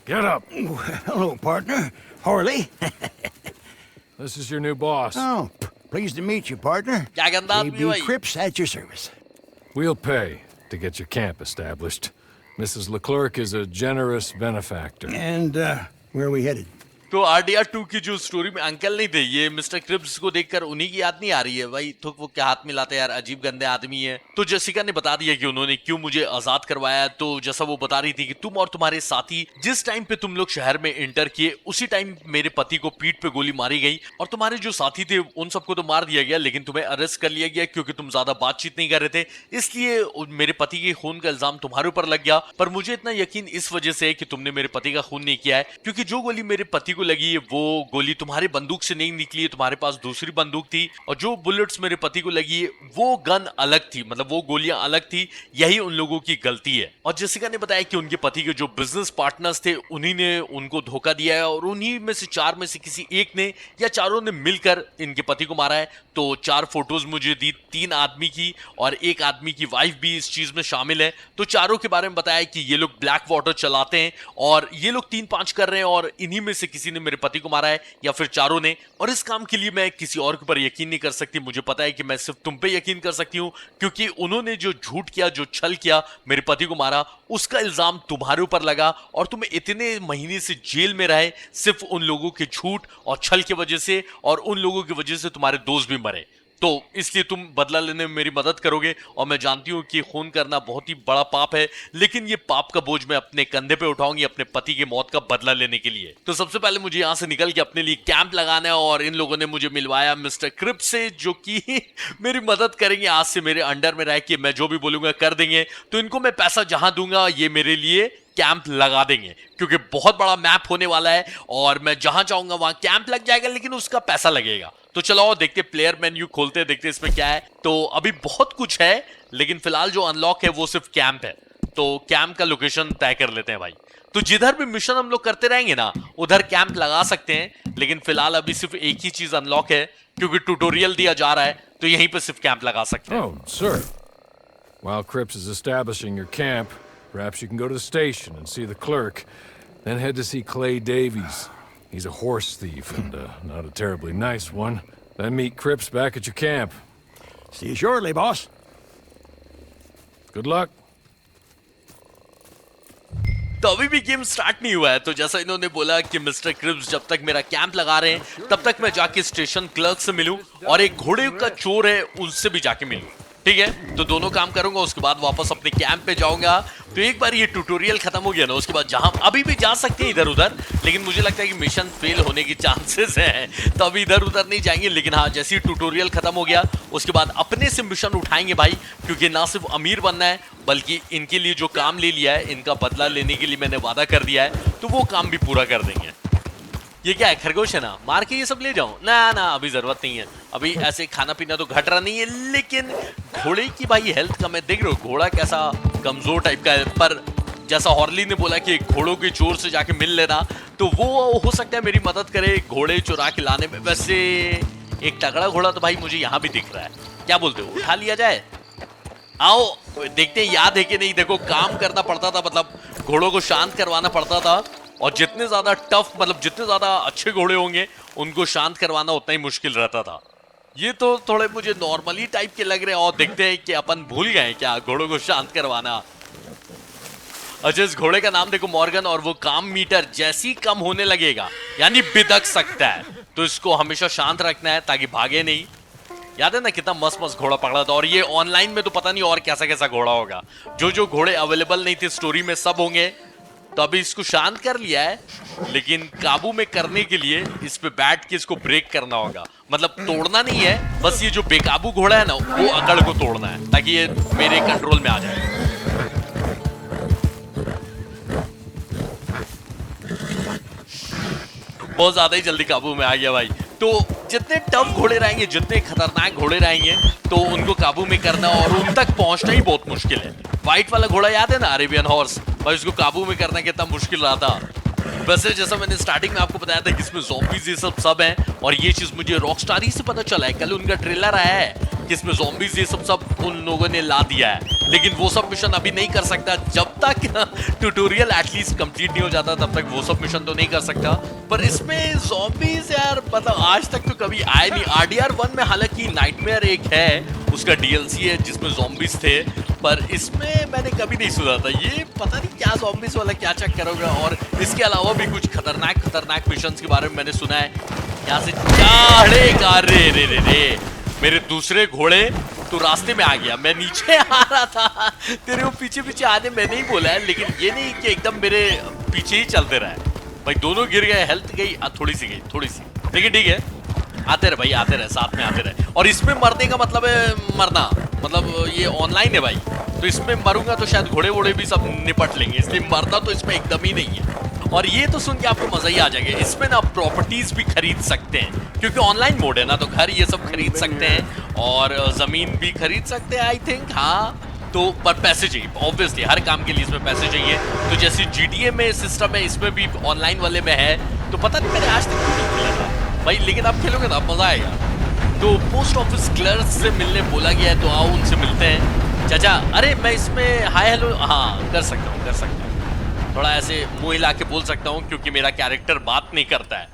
Get up! Hello, partner. Harley. This is your new boss. Oh, pleased to meet you, partner. क्या गंदा आदमी है A.B. भाई. Cripps at your service. We'll pay to get your camp established. Mrs. Leclerc is a generous benefactor. And, where are we headed? तो RDR 2 की जो story में uncle नहीं थे, ये मिस्टर क्रिप्स को देखकर उन्हीं की याद नहीं आ रही है भाई. थुक वो क्या हाथ मिलाते यार, अजीब गंदे आदमी है. तो जेसिका ने बता दिया कि उन्होंने क्यों मुझे आजाद करवाया. तो जैसा वो बता रही थी कि तुम और तुम्हारे साथी जिस टाइम पे तुम लोग शहर में एंटर किए उसी टाइम मेरे पति को पीठ पे गोली मारी गई और तुम्हारे जो साथी थे उन सबको तो मार दिया गया, लेकिन तुम्हें अरेस्ट कर लिया गया क्योंकि तुम ज्यादा बातचीत नहीं कर रहे थे. इसलिए मेरे पति के खून का इल्जाम तुम्हारे ऊपर लग गया. पर मुझे इतना यकीन इस वजह से है कि तुमने मेरे पति का खून नहीं किया है, क्योंकि जो गोली मेरे पति को लगी है वो गोली तुम्हारे बंदूक से नहीं निकली है. तुम्हारे पास दूसरी बंदूक थी और जो बुलेट्स मेरे पति को लगी है वो गन अलग थी, मतलब वो गोलियां अलग थी. यही उन लोगों की गलती है. और जेसिका ने बताया कि उनके पति के जो बिजनेस पार्टनर्स थे उन्हीं ने उनको धोखा दिया है और उन्हीं में से चार में से किसी एक ने या चारों ने मिलकर इनके पति को मारा है. तो 4 फोटोज मुझे दी, 3 आदमी की और 1 आदमी की वाइफ भी इस चीज में शामिल है. तो चारों के बारे में बताया कि ये लोग ब्लैक वाटर चलाते हैं और ये लोग 3-5 कर रहे हैं और इन्हीं में से किसी ने मेरे पति को मारा है या फिर चारों ने. और इस काम के लिए मैं किसी और के ऊपर यकीन नहीं कर सकती. मुझे पता है कि मैं सिर्फ तुम पे यकीन कर सकती हूं, क्योंकि उन्होंने जो झूठ किया, जो छल किया, मेरे पति को मारा, उसका इल्जाम तुम्हारे ऊपर लगा और तुम इतने महीने से जेल में रहे सिर्फ उन लोगों के झूठ और छल की वजह से, और उन लोगों की वजह से तुम्हारे दोस्त भी मरे. तो इसलिए तुम बदला लेने में मेरी मदद करोगे. और मैं जानती हूं कि खून करना बहुत ही बड़ा पाप है, लेकिन ये पाप का बोझ मैं अपने कंधे पे उठाऊंगी अपने पति की मौत का बदला लेने के लिए. तो सबसे पहले मुझे यहां से निकल के अपने लिए कैंप लगाना है और इन लोगों ने मुझे मिलवाया मिस्टर क्रिप्स से, जो कि मेरी मदद करेंगे. आज से मेरे अंडर में रह के मैं जो भी बोलूंगा कर देंगे. तो इनको मैं पैसा जहां दूंगा ये मेरे लिए कैंप लगा देंगे, क्योंकि बहुत बड़ा मैप होने वाला है और मैं जहां चाहूंगा वहां कैंप लग जाएगा, लेकिन उसका पैसा लगेगा. तो चलो देखते प्लेयर मेन्यू खोलते, देखते इसमें क्या है. तो अभी बहुत कुछ है, लेकिन फिलहाल जो अनलॉक है वो सिर्फ कैंप है. तो कैंप का लोकेशन तय कर लेते हैं भाई. तो जिधर भी मिशन हम लोग करते रहेंगे ना उधर कैंप लगा सकते हैं, लेकिन फिलहाल अभी सिर्फ एक ही चीज अनलॉक है क्योंकि ट्यूटोरियल दिया जा रहा है, तो यहीं पर सिर्फ कैंप लगा सकते हैं. Oh, sir. While Cripps is establishing your camp, perhaps you can go to the station and see the clerk, then head to see Clay Davies. He's a horse thief and not a terribly nice one. Then meet Cripps back at your camp. See you shortly, boss. Good luck. तो अभी भी game start नहीं हुआ है. तो जैसा इन्होंने बोला कि मिस्टर क्रिप्स जब तक मेरा कैंप लगा रहे हैं तब तक मैं जाके स्टेशन क्लर्क से मिलूं और एक घोड़े का चोर है उससे भी जाके मिलूं. ठीक है, तो दोनों काम करूंगा, उसके बाद वापस अपने कैंप पे जाऊंगा. तो एक बार ये ट्यूटोरियल खत्म हो गया ना उसके बाद जहां अभी भी जा सकते हैं इधर उधर, लेकिन मुझे लगता है कि मिशन फेल होने की चांसेस हैं, तो अभी इधर उधर नहीं जाएंगे. लेकिन हाँ, जैसे ही ट्यूटोरियल खत्म हो गया उसके बाद अपने से मिशन उठाएंगे भाई, क्योंकि ना सिर्फ अमीर बनना है बल्कि इनके लिए जो काम ले लिया है, इनका बदला लेने के लिए मैंने वादा कर दिया है, तो वो काम भी पूरा कर देंगे. ये क्या है, खरगोश है ना, मार के ये सब ले जाऊं? ना ना, अभी जरूरत नहीं है. अभी ऐसे खाना पीना तो घट रहा नहीं है, लेकिन घोड़े की भाई हेल्थ का मैं देख रहा हूँ, घोड़ा कैसा कमजोर टाइप का है. पर जैसा हॉर्ली ने बोला कि घोड़ों के चोर से जाके मिल लेना, तो वो हो सकता है मेरी मदद करे घोड़े चुरा के लाने में। वैसे एक तगड़ा घोड़ा तो भाई मुझे यहाँ भी दिख रहा है, क्या बोलते हो, उठा लिया जाए? आओ देखते हैं, याद है कि नहीं। देखो काम करना पड़ता था, मतलब घोड़ों को शांत करवाना पड़ता था, और जितने ज्यादा टफ, मतलब जितने ज्यादा अच्छे घोड़े होंगे उनको शांत करवाना उतना ही मुश्किल रहता था। ये तो थोड़े मुझे नॉर्मली टाइप के लग रहे हैं, और देखते हैं कि अपन भूल गए क्या घोड़ों को शांत करवाना। अच्छा इस घोड़े का नाम देखो मॉर्गन, और वो काम मीटर जैसे ही कम होने लगेगा यानी बिदक सकता है, तो इसको हमेशा शांत रखना है ताकि भागे नहीं। याद है ना कितना मस्त मस्त घोड़ा पकड़ा था, और ये ऑनलाइन में तो पता नहीं और कैसा कैसा घोड़ा होगा। जो जो घोड़े अवेलेबल नहीं थे स्टोरी में सब होंगे। तो अभी इसको शांत कर लिया है, लेकिन काबू में करने के लिए इस पे बैठ के इसको ब्रेक करना होगा। मतलब तोड़ना नहीं है, बस ये जो बेकाबू घोड़ा है ना वो अकड़ को तोड़ना है ताकि ये मेरे कंट्रोल में आ जाए। बहुत ज्यादा ही जल्दी काबू में आ गया भाई। तो जितने टफ घोड़े रहेंगे, जितने खतरनाक घोड़े रहेंगे, तो उनको काबू में करना और उन तक पहुंचना ही बहुत मुश्किल है। व्हाइट वाला घोड़ा याद है ना, अरेबियन हॉर्स, भाई उसको काबू में करना कितना मुश्किल रहा था। वैसे जैसा मैंने स्टार्टिंग में आपको बताया था कि इसमें ज़ॉम्बीज़ ये सब हैं, और ये चीज मुझे रॉकस्टार ही से पता चला है। कल उनका ट्रेलर आया है कि इसमें ज़ॉम्बीज़ ये सब उन लोगों ने ला दिया है, लेकिन वो सब मिशन अभी नहीं कर सकता जब तक ट्यूटोरियल एटलीस्ट कंप्लीट नहीं हो जाता, तब तक वो सब मिशन तो नहीं कर सकता। पर इसमें ज़ॉम्बीज़ यार मतलब आज तक तो कभी आए नहीं। RDR1 में हालांकि नाइटमेयर एक है, उसका DLC है जिसमें ज़ॉम्बीज़ थे, पर इसमें मैंने कभी नहीं सुना था। ये पता नहीं क्या ज़ॉम्बीज़ वाला क्या चक्कर होगा। और इसके अलावा भी कुछ खतरनाक मिशंस के बारे में मैंने सुना है। यहाँ से चढ़ेगा, रे रे रे रे मेरे दूसरे घोड़े तो रास्ते में आ गया, मैं नीचे आ रहा था, तेरे को पीछे पीछे आने मैंने ही बोला है, लेकिन ये नहीं कि एकदम मेरे पीछे ही चलते रहे। भाई दोनों गिर गए, हेल्थ गई, थोड़ी सी गई, थोड़ी सी, लेकिन ठीक है, आते रहे भाई, आते रहे, साथ में आते रहे। और इसमें मरने का मतलब है मरना, मतलब ये ऑनलाइन है भाई, तो इसमें मरूंगा तो शायद घोड़े वोड़े भी सब निपट लेंगे, इसलिए मरना तो इसमें एकदम ही नहीं है। और ये तो सुन के आपको मजा ही आ जाएगा। इसमें ना प्रॉपर्टीज भी खरीद सकते हैं, क्योंकि ऑनलाइन मोड है ना, तो घर ये सब खरीद सकते हैं और जमीन भी खरीद सकते हैं आई थिंक। हाँ तो पर पैसे चाहिए, ऑब्वियसली हर काम के लिए इसमें पैसे चाहिए। तो जैसे GTA में सिस्टम है, इसमें भी ऑनलाइन वाले में है। तो पता नहीं मैंने आज तक नहीं खेला था भाई, लेकिन आप खेलोगे ना मजा आएगा। तो पोस्ट ऑफिस क्लर्क से मिलने बोला गया है, तो आओ उनसे मिलते हैं। चाचा अरे मैं इसमें हाय हेलो हाँ कर सकता हूँ, थोड़ा ऐसे मुंह हिला के बोल सकता हूँ क्योंकि मेरा कैरेक्टर बात नहीं करता है।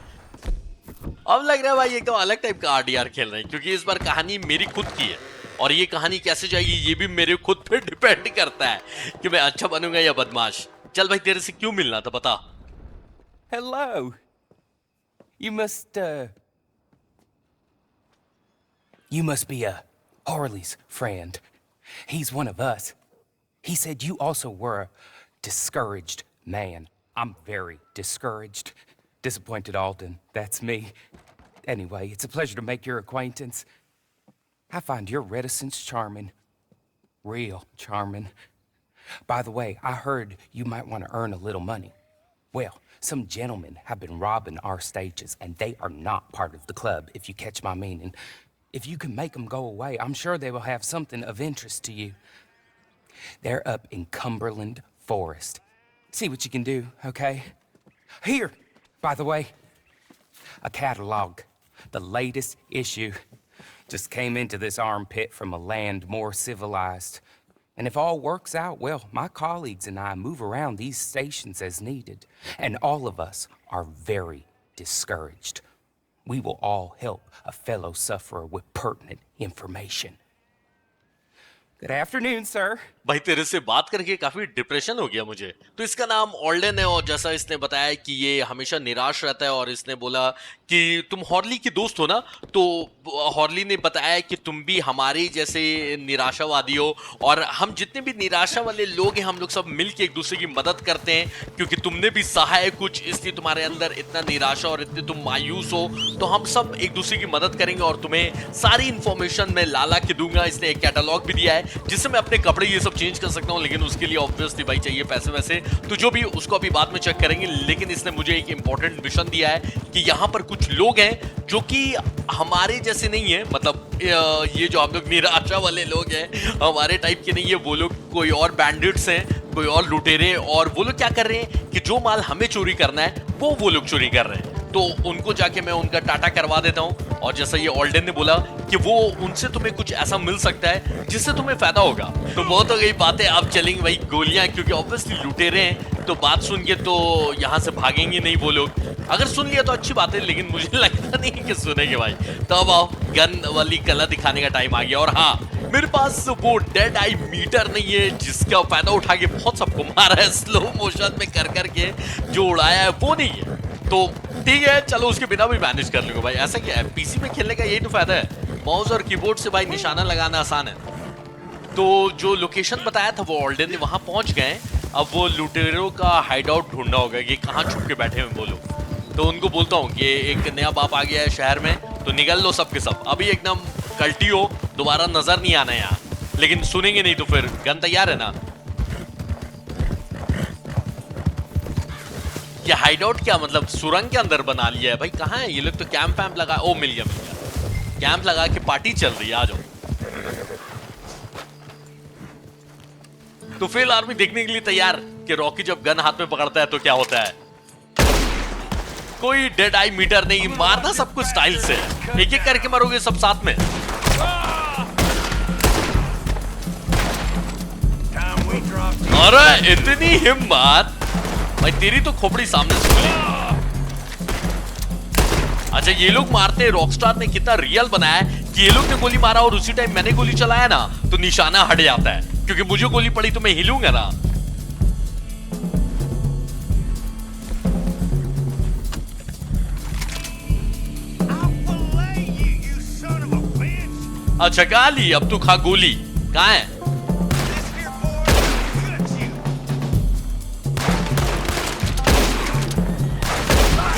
अब लग रहा है भाई एकदम अलग टाइप का RDR खेल रहे हैं, क्योंकि इस बार कहानी मेरी खुद की है, और ये कहानी कैसे जाएगी ये भी मेरे खुद पे डिपेंड करता है कि मैं अच्छा बनूंगा या बदमाश। चल भाई तेरे से क्यों मिलना था बता। Hello. You must be Harley's friend. He's one of us. He said you also were a discouraged man. I'm very discouraged. Disappointed Alden, that's me. Anyway, it's a pleasure to make your acquaintance. I find your reticence charming. Real charming. By the way, I heard you might want to earn a little money. Well, some gentlemen have been robbing our stages, and they are not part of the club, if you catch my meaning. If you can make them go away, I'm sure they will have something of interest to you. They're up in Cumberland Forest. See what you can do, okay? Here, by the way, a catalog. The latest issue. Just came into this armpit from a land more civilized. And if all works out, well, my colleagues and I move around these stations as needed. And all of us are very discouraged. We will all help a fellow sufferer with pertinent information. Good afternoon, sir. भाई तेरे से बात करके काफी depression हो गया मुझे। तो इसका नाम ऑल्डन है, और जैसा इसने बताया कि ये हमेशा निराश रहता है, और इसने बोला कि तुम हॉर्ली के दोस्त हो ना, तो हॉर्ली ने बताया कि तुम भी हमारे जैसे निराशावादी हो, और हम जितने भी निराशा वाले लोग हैं हम लोग सब मिल के एक दूसरे की मदद करते हैं, क्योंकि तुमने भी सहा है कुछ, इसलिए तुम्हारे अंदर इतना निराशा और इतने तुम मायूस हो। तो हम सब एक दूसरे की मदद करेंगे, और तुम्हें सारी इन्फॉर्मेशन मैं लाला के दूंगा। इसने एक कैटलॉग भी दिया है जिससे मैं अपने कपड़े ये सब चेंज कर सकता हूँ, लेकिन उसके लिए ऑब्वियसली भाई चाहिए पैसे वैसे, तो जो भी उसको अभी बाद में चेक करेंगे। लेकिन इसने मुझे एक इंपॉर्टेंट मिशन दिया है कि यहाँ पर कुछ लोग हैं जो कि हमारे जैसे नहीं है, मतलब ये जो हम लोग निराशा वाले लोग हैं हमारे टाइप के नहीं है, वो लोग कोई और बैंडिट्स हैं कोई और लुटेरे, और वो लोग क्या कर रहे हैं कि जो माल हमें चोरी करना है वो लोग चोरी कर रहे हैं। तो उनको जाके मैं उनका टाटा करवा देता हूँ। और जैसा ये ऑल्डन ने बोला कि वो उनसे तुम्हें कुछ ऐसा मिल सकता है जिससे तुम्हें फायदा होगा। तो बहुत हो गई बातें, अब चलेंगे भाई गोलियां, क्योंकि ऑब्वियसली लुटेरे हैं तो बात सुन के तो यहाँ से भागेंगे नहीं वो लोग। अगर सुन लिया तो अच्छी बात है, लेकिन मुझे लगता नहीं कि सुनेंगे भाई। तो अब आओ गन वाली कला दिखाने का टाइम आ गया। और हाँ, मेरे पास वो डेड आई मीटर नहीं है जिसका फायदा उठा के बहुत सबको मारा है स्लो मोशन में कर करके, जो उड़ाया है वो नहीं है। तो ठीक है, चलो उसके बिना भी मैनेज कर लूंगा भाई। ऐसा क्या है, पीसी में खेलने का यही तो फायदा है, माउस और कीबोर्ड से भाई निशाना लगाना आसान है। तो जो लोकेशन बताया था वो ऑल्डन ने वहां पहुंच गए। अब वो लुटेरों का हाइड आउट ढूंढना होगा कि कहाँ छुप के बैठे हैं वो लोग। तो उनको बोलता हूँ कि एक नया बाप आ गया है शहर में, तो निकल लो सब के सब, अभी एकदम कल्टी हो, दोबारा नजर नहीं आना यहाँ। लेकिन सुनेंगे नहीं तो फिर गन तैयार है ना। ये हाइड आउट क्या मतलब सुरंग के अंदर बना लिया है भाई? कहाँ है ये लोग? तो कैंप वैम्प लगा, ओ मिल गया कैंप लगा के पार्टी चल रही है, आ जाओ। तो फेल आर्मी देखने के लिए तैयार कि रॉकी जब गन हाथ में पकड़ता है तो क्या होता है। कोई डेड आई मीटर नहीं, मारना सब कुछ स्टाइल से, एक एक करके मरोगे सब साथ में। अरे इतनी हिम्मत भाई तेरी, तो खोपड़ी सामने से खुली। अच्छा ये लोग मारते हैं, रॉकस्टार ने कितना रियल बनाया है कि ये लोग ने गोली मारा और उसी टाइम मैंने गोली चलाया ना तो निशाना हट जाता है, क्योंकि मुझे गोली पड़ी तो मैं हिलूंगा ना। अच्छा गाली, अब तू खा गोली। कहां है?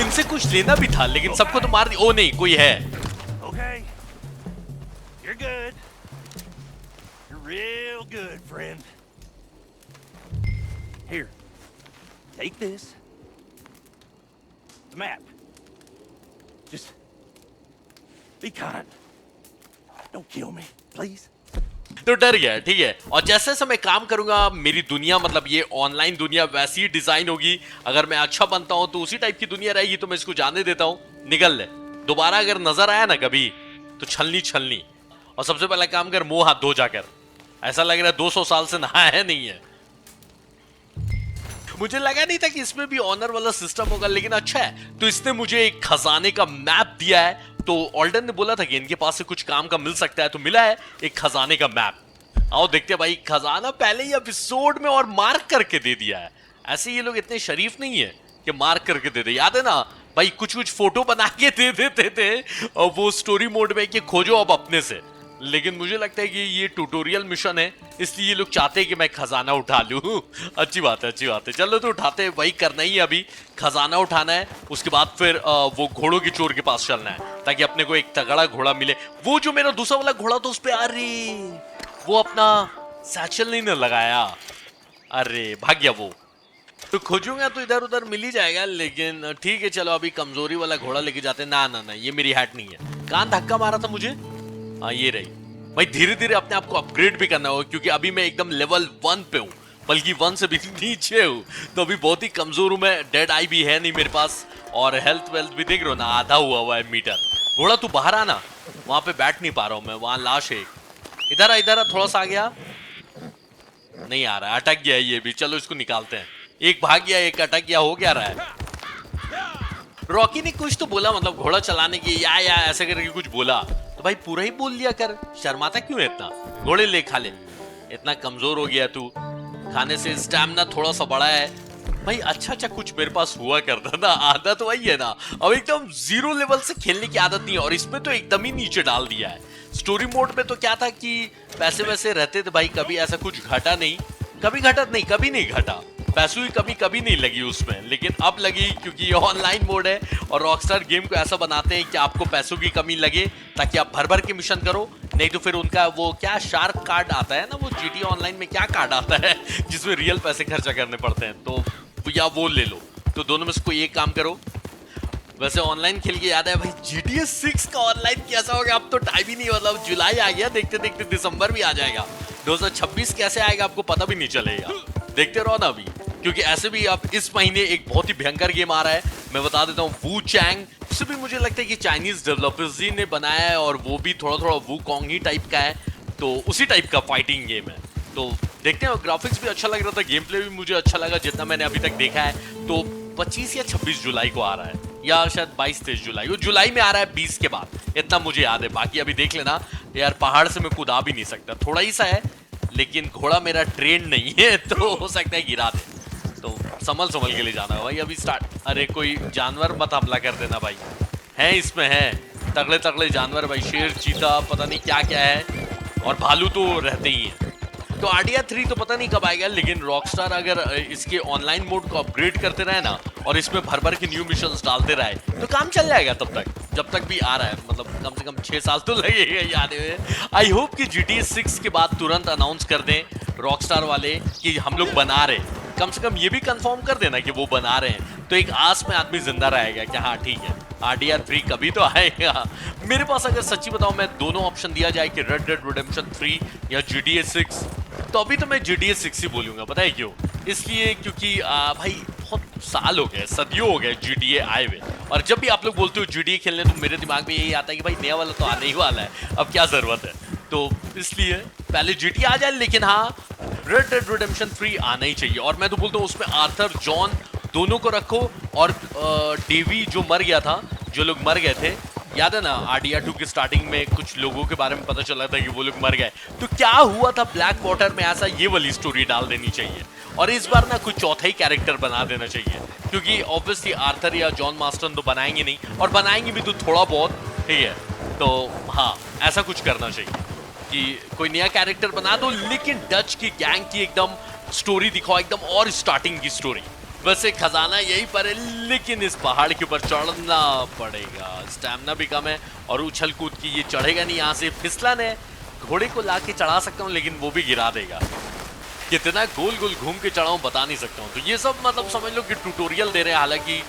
इनसे कुछ लेना भी था लेकिन सबको तो मार दी। ओ नहीं, कोई है। Okay. You're good. You're real good, friend. Here. Take this. The map. Just be kind. Don't kill me, please. तो डर गया, ठीक है। और जैसे जैसे मैं काम करूंगा मेरी दुनिया, मतलब ये ऑनलाइन दुनिया वैसी ही डिजाइन होगी। अगर मैं अच्छा बनता हूं तो उसी टाइप की दुनिया रहेगी, तो मैं इसको जाने देता हूं, निकल ले। दोबारा अगर नजर आया ना कभी तो छलनी छलनी। और सबसे पहला काम कर, मुंह हाथ धो जाकर। ऐसा लग रहा है 200 साल से नहाया नहीं है। मुझे लगा नहीं था कि इसमें भी ऑनर वाला सिस्टम होगा, लेकिन अच्छा है। तो इसने मुझे एक खजाने का मैप दिया है। तो ऑल्डन ने बोला था कि इनके पास से कुछ काम का मिल सकता है, तो मिला है एक खजाने का मैप। आओ देखते हैं भाई, खजाना पहले ही एपिसोड में और मार्क करके दे दिया है। ऐसे ये लोग इतने शरीफ नहीं है कि मार्क करके दे दे। याद है ना भाई, कुछ कुछ फोटो बना के दे देते थे और वो स्टोरी मोड में कि खोजो अब अपने से। लेकिन मुझे लगता है कि ये ट्यूटोरियल मिशन है, इसलिए ये लोग चाहते हैं कि मैं खजाना उठा लूं। अच्छी बात है, अच्छी बात है। चलो तो उठाते हैं, वही करना ही है अभी। खजाना उठाना है, उसके बाद फिर वो घोड़ों की चोर के पास चलना है ताकि अपने को एक तगड़ा घोड़ा मिले। वो जो मेरा दूसरा वाला घोड़ा था उस पे, अरे वो अपना सैचल नहीं ना लगाया, अरे भाग गया वो। तो खोजूंगा तो इधर उधर मिल ही जाएगा, लेकिन ठीक है चलो अभी कमजोरी वाला घोड़ा लेके जाते हैं। ना ना ना, ये मेरी हैट नहीं है। कहां धक्का मारा था मुझे? हाँ ये रही भाई। धीरे धीरे अपने आप को अपग्रेड भी करना होगा, क्योंकि अभी मैं एकदम लेवल 1 पे हूँ, बल्कि 1 से भी नीचे हूँ। तो अभी बहुत ही कमजोर हूँ मैं। डेड आई भी है नहीं मेरे पास, और हेल्थ वेल्थ भी देख रहे हो ना, आधा हुआ है मीटर। घोड़ा तू बाहर आना, वहां पे बैठ नहीं पा रहा हूँ मैं, वहां लाश है। इधर आ, इधर आ, थोड़ा सा आ गया। नहीं आ रहा, अटक गया ये भी। चलो इसको निकालते हैं। एक भाग गया, एक अटक गया, हो क्या रहा है? रॉकी ने कुछ तो बोला, मतलब घोड़ा चलाने की या ऐसे करके कुछ बोला, तो भाई पूरा ही बोल लिया कर, शर्माता क्यों है इतना? घोड़े ले, खा ले। इतना कमजोर हो गया तू, खाने से स्टैमिना थोड़ा सा बड़ा है भाई। अच्छा अच्छा कुछ मेरे पास हुआ करता ना, आदत वही है ना। अब एकदम 0 लेवल से खेलने की आदत नहीं है, और इसमें तो एकदम ही नीचे डाल दिया है। स्टोरी मोड में तो क्या था कि पैसे वैसे रहते थे भाई, कभी ऐसा कुछ घटा नहीं, कभी घटत नहीं, कभी नहीं घटा। पैसों की कमी कभी नहीं लगी उसमें, लेकिन अब लगी, क्योंकि ये ऑनलाइन मोड है और रॉकस्टार गेम को ऐसा बनाते हैं कि आपको पैसों की कमी लगे ताकि आप भर भर के मिशन करो। नहीं तो फिर उनका वो क्या शार्क कार्ड आता है ना, वो जीटी ऑनलाइन में क्या कार्ड आता है जिसमें रियल पैसे खर्चा करने पड़ते हैं, तो या वो ले लो। तो दोनों में से कोई एक काम करो। वैसे ऑनलाइन खेल के याद है भाई, GTA 6 का ऑनलाइन कैसा होगा? अब तो टाइम ही नहीं, मतलब जुलाई आ गया, देखते देखते दिसंबर भी आ जाएगा। 2026 कैसे आएगा आपको पता भी नहीं चलेगा। देखते रहो ना अभी, क्योंकि ऐसे भी अब इस महीने एक बहुत ही भयंकर गेम आ रहा है। मैं बता देता हूँ, वू चैंग। इससे भी मुझे लगता है कि चाइनीज डेवलपर्स ही ने बनाया है और वो भी थोड़ा थोड़ा वू कॉन्ग ही टाइप का है, तो उसी टाइप का फाइटिंग गेम है। तो देखते हैं, ग्राफिक्स भी अच्छा लग रहा था, गेम प्ले भी मुझे अच्छा लगा जितना मैंने अभी तक देखा है। तो 25 या 26 जुलाई को आ रहा है, या शायद 22-23 जुलाई, वो जुलाई में आ रहा है 20 के बाद, इतना मुझे याद है। बाकी अभी देख लेना यार, पहाड़ से मैं कूदा भी नहीं सकता, थोड़ा ही सा है, लेकिन घोड़ा मेरा ट्रेन नहीं है तो हो सकता है गिरा दे, तो संभल के ले जाना भाई। अभी स्टार्ट, अरे कोई जानवर मत हमला कर देना भाई, है इसमें है तगड़े तगड़े जानवर भाई, शेर, चीता, पता नहीं क्या क्या है, और भालू तो रहते ही हैं। तो RDR 3 तो पता नहीं कब आएगा, लेकिन रॉकस्टार अगर इसके ऑनलाइन मोड को अपग्रेड करते रहे ना, और इसमें भर के न्यू मिशंस डालते रहे, तो काम चल जाएगा तब तक, जब तक भी आ रहा है। मतलब कम से कम 6 साल तो लगेगा ये आने में। आई होप कि GTA 6 के बाद तुरंत अनाउंस कर दें रॉकस्टार वाले कि हम लोग बना रहे, कम से कम ये भी कंफर्म कर देना कि वो बना रहे हैं, तो एक आस में आदमी जिंदा रहेगा कि हाँ ठीक है, RDR 3 कभी तो आएगा। मेरे पास अगर सच्ची बताऊं, मैं दोनों ऑप्शन दिया जाए कि Red Dead Redemption 3 या GTA 6, तो अभी तो मैं GTA 6 ही बोलूंगा। पता है क्यों? इसलिए क्योंकि भाई बहुत साल हो गए, सदियों हो गए GTA आए हुए, और जब भी आप लोग बोलते हो GTA खेलने, तो मेरे दिमाग में यही आता है कि भाई नया वाला तो आने ही वाला है, अब क्या जरूरत है। तो इसलिए पहले GTA आ जाए, लेकिन हाँ Red Dead Redemption 3 आना ही चाहिए। और मैं तो बोलता हूँ उसमें आर्थर, जॉन दोनों को रखो, और डेवी जो मर गया था, जो लोग मर गए थे, याद है ना RDR 2 की स्टार्टिंग में कुछ लोगों के बारे में पता चला था कि वो लोग मर गए, तो क्या हुआ था ब्लैक वाटर में, ऐसा ये वाली स्टोरी डाल देनी चाहिए। और इस बार ना कुछ चौथा ही कैरेक्टर बना देना चाहिए, क्योंकि ऑब्वियसली आर्थर या जॉन मास्टन तो बनाएंगे नहीं, और बनाएंगे भी तो थोड़ा बहुत, ठीक है। तो हाँ, ऐसा कुछ करना चाहिए कि कोई नया कैरेक्टर बना दो, लेकिन डच की गैंग की एकदम स्टोरी दिखाओ, एकदम और स्टार्टिंग की स्टोरी। वैसे खजाना यही पर है, लेकिन इस पहाड़ के ऊपर चढ़ना पड़ेगा, स्टैमिना भी कम है, और उछल कूद की ये चढ़ेगा नहीं, यहाँ से फिसलन है, घोड़े को ला के चढ़ा सकता हूँ, लेकिन वो भी गिरा देगा। कितना गोल गोल घूम के चढ़ाऊं बता नहीं सकता हूँ। तो ये सब मतलब समझ लो कि ट्यूटोरियल दे रहे हैं, हालांकि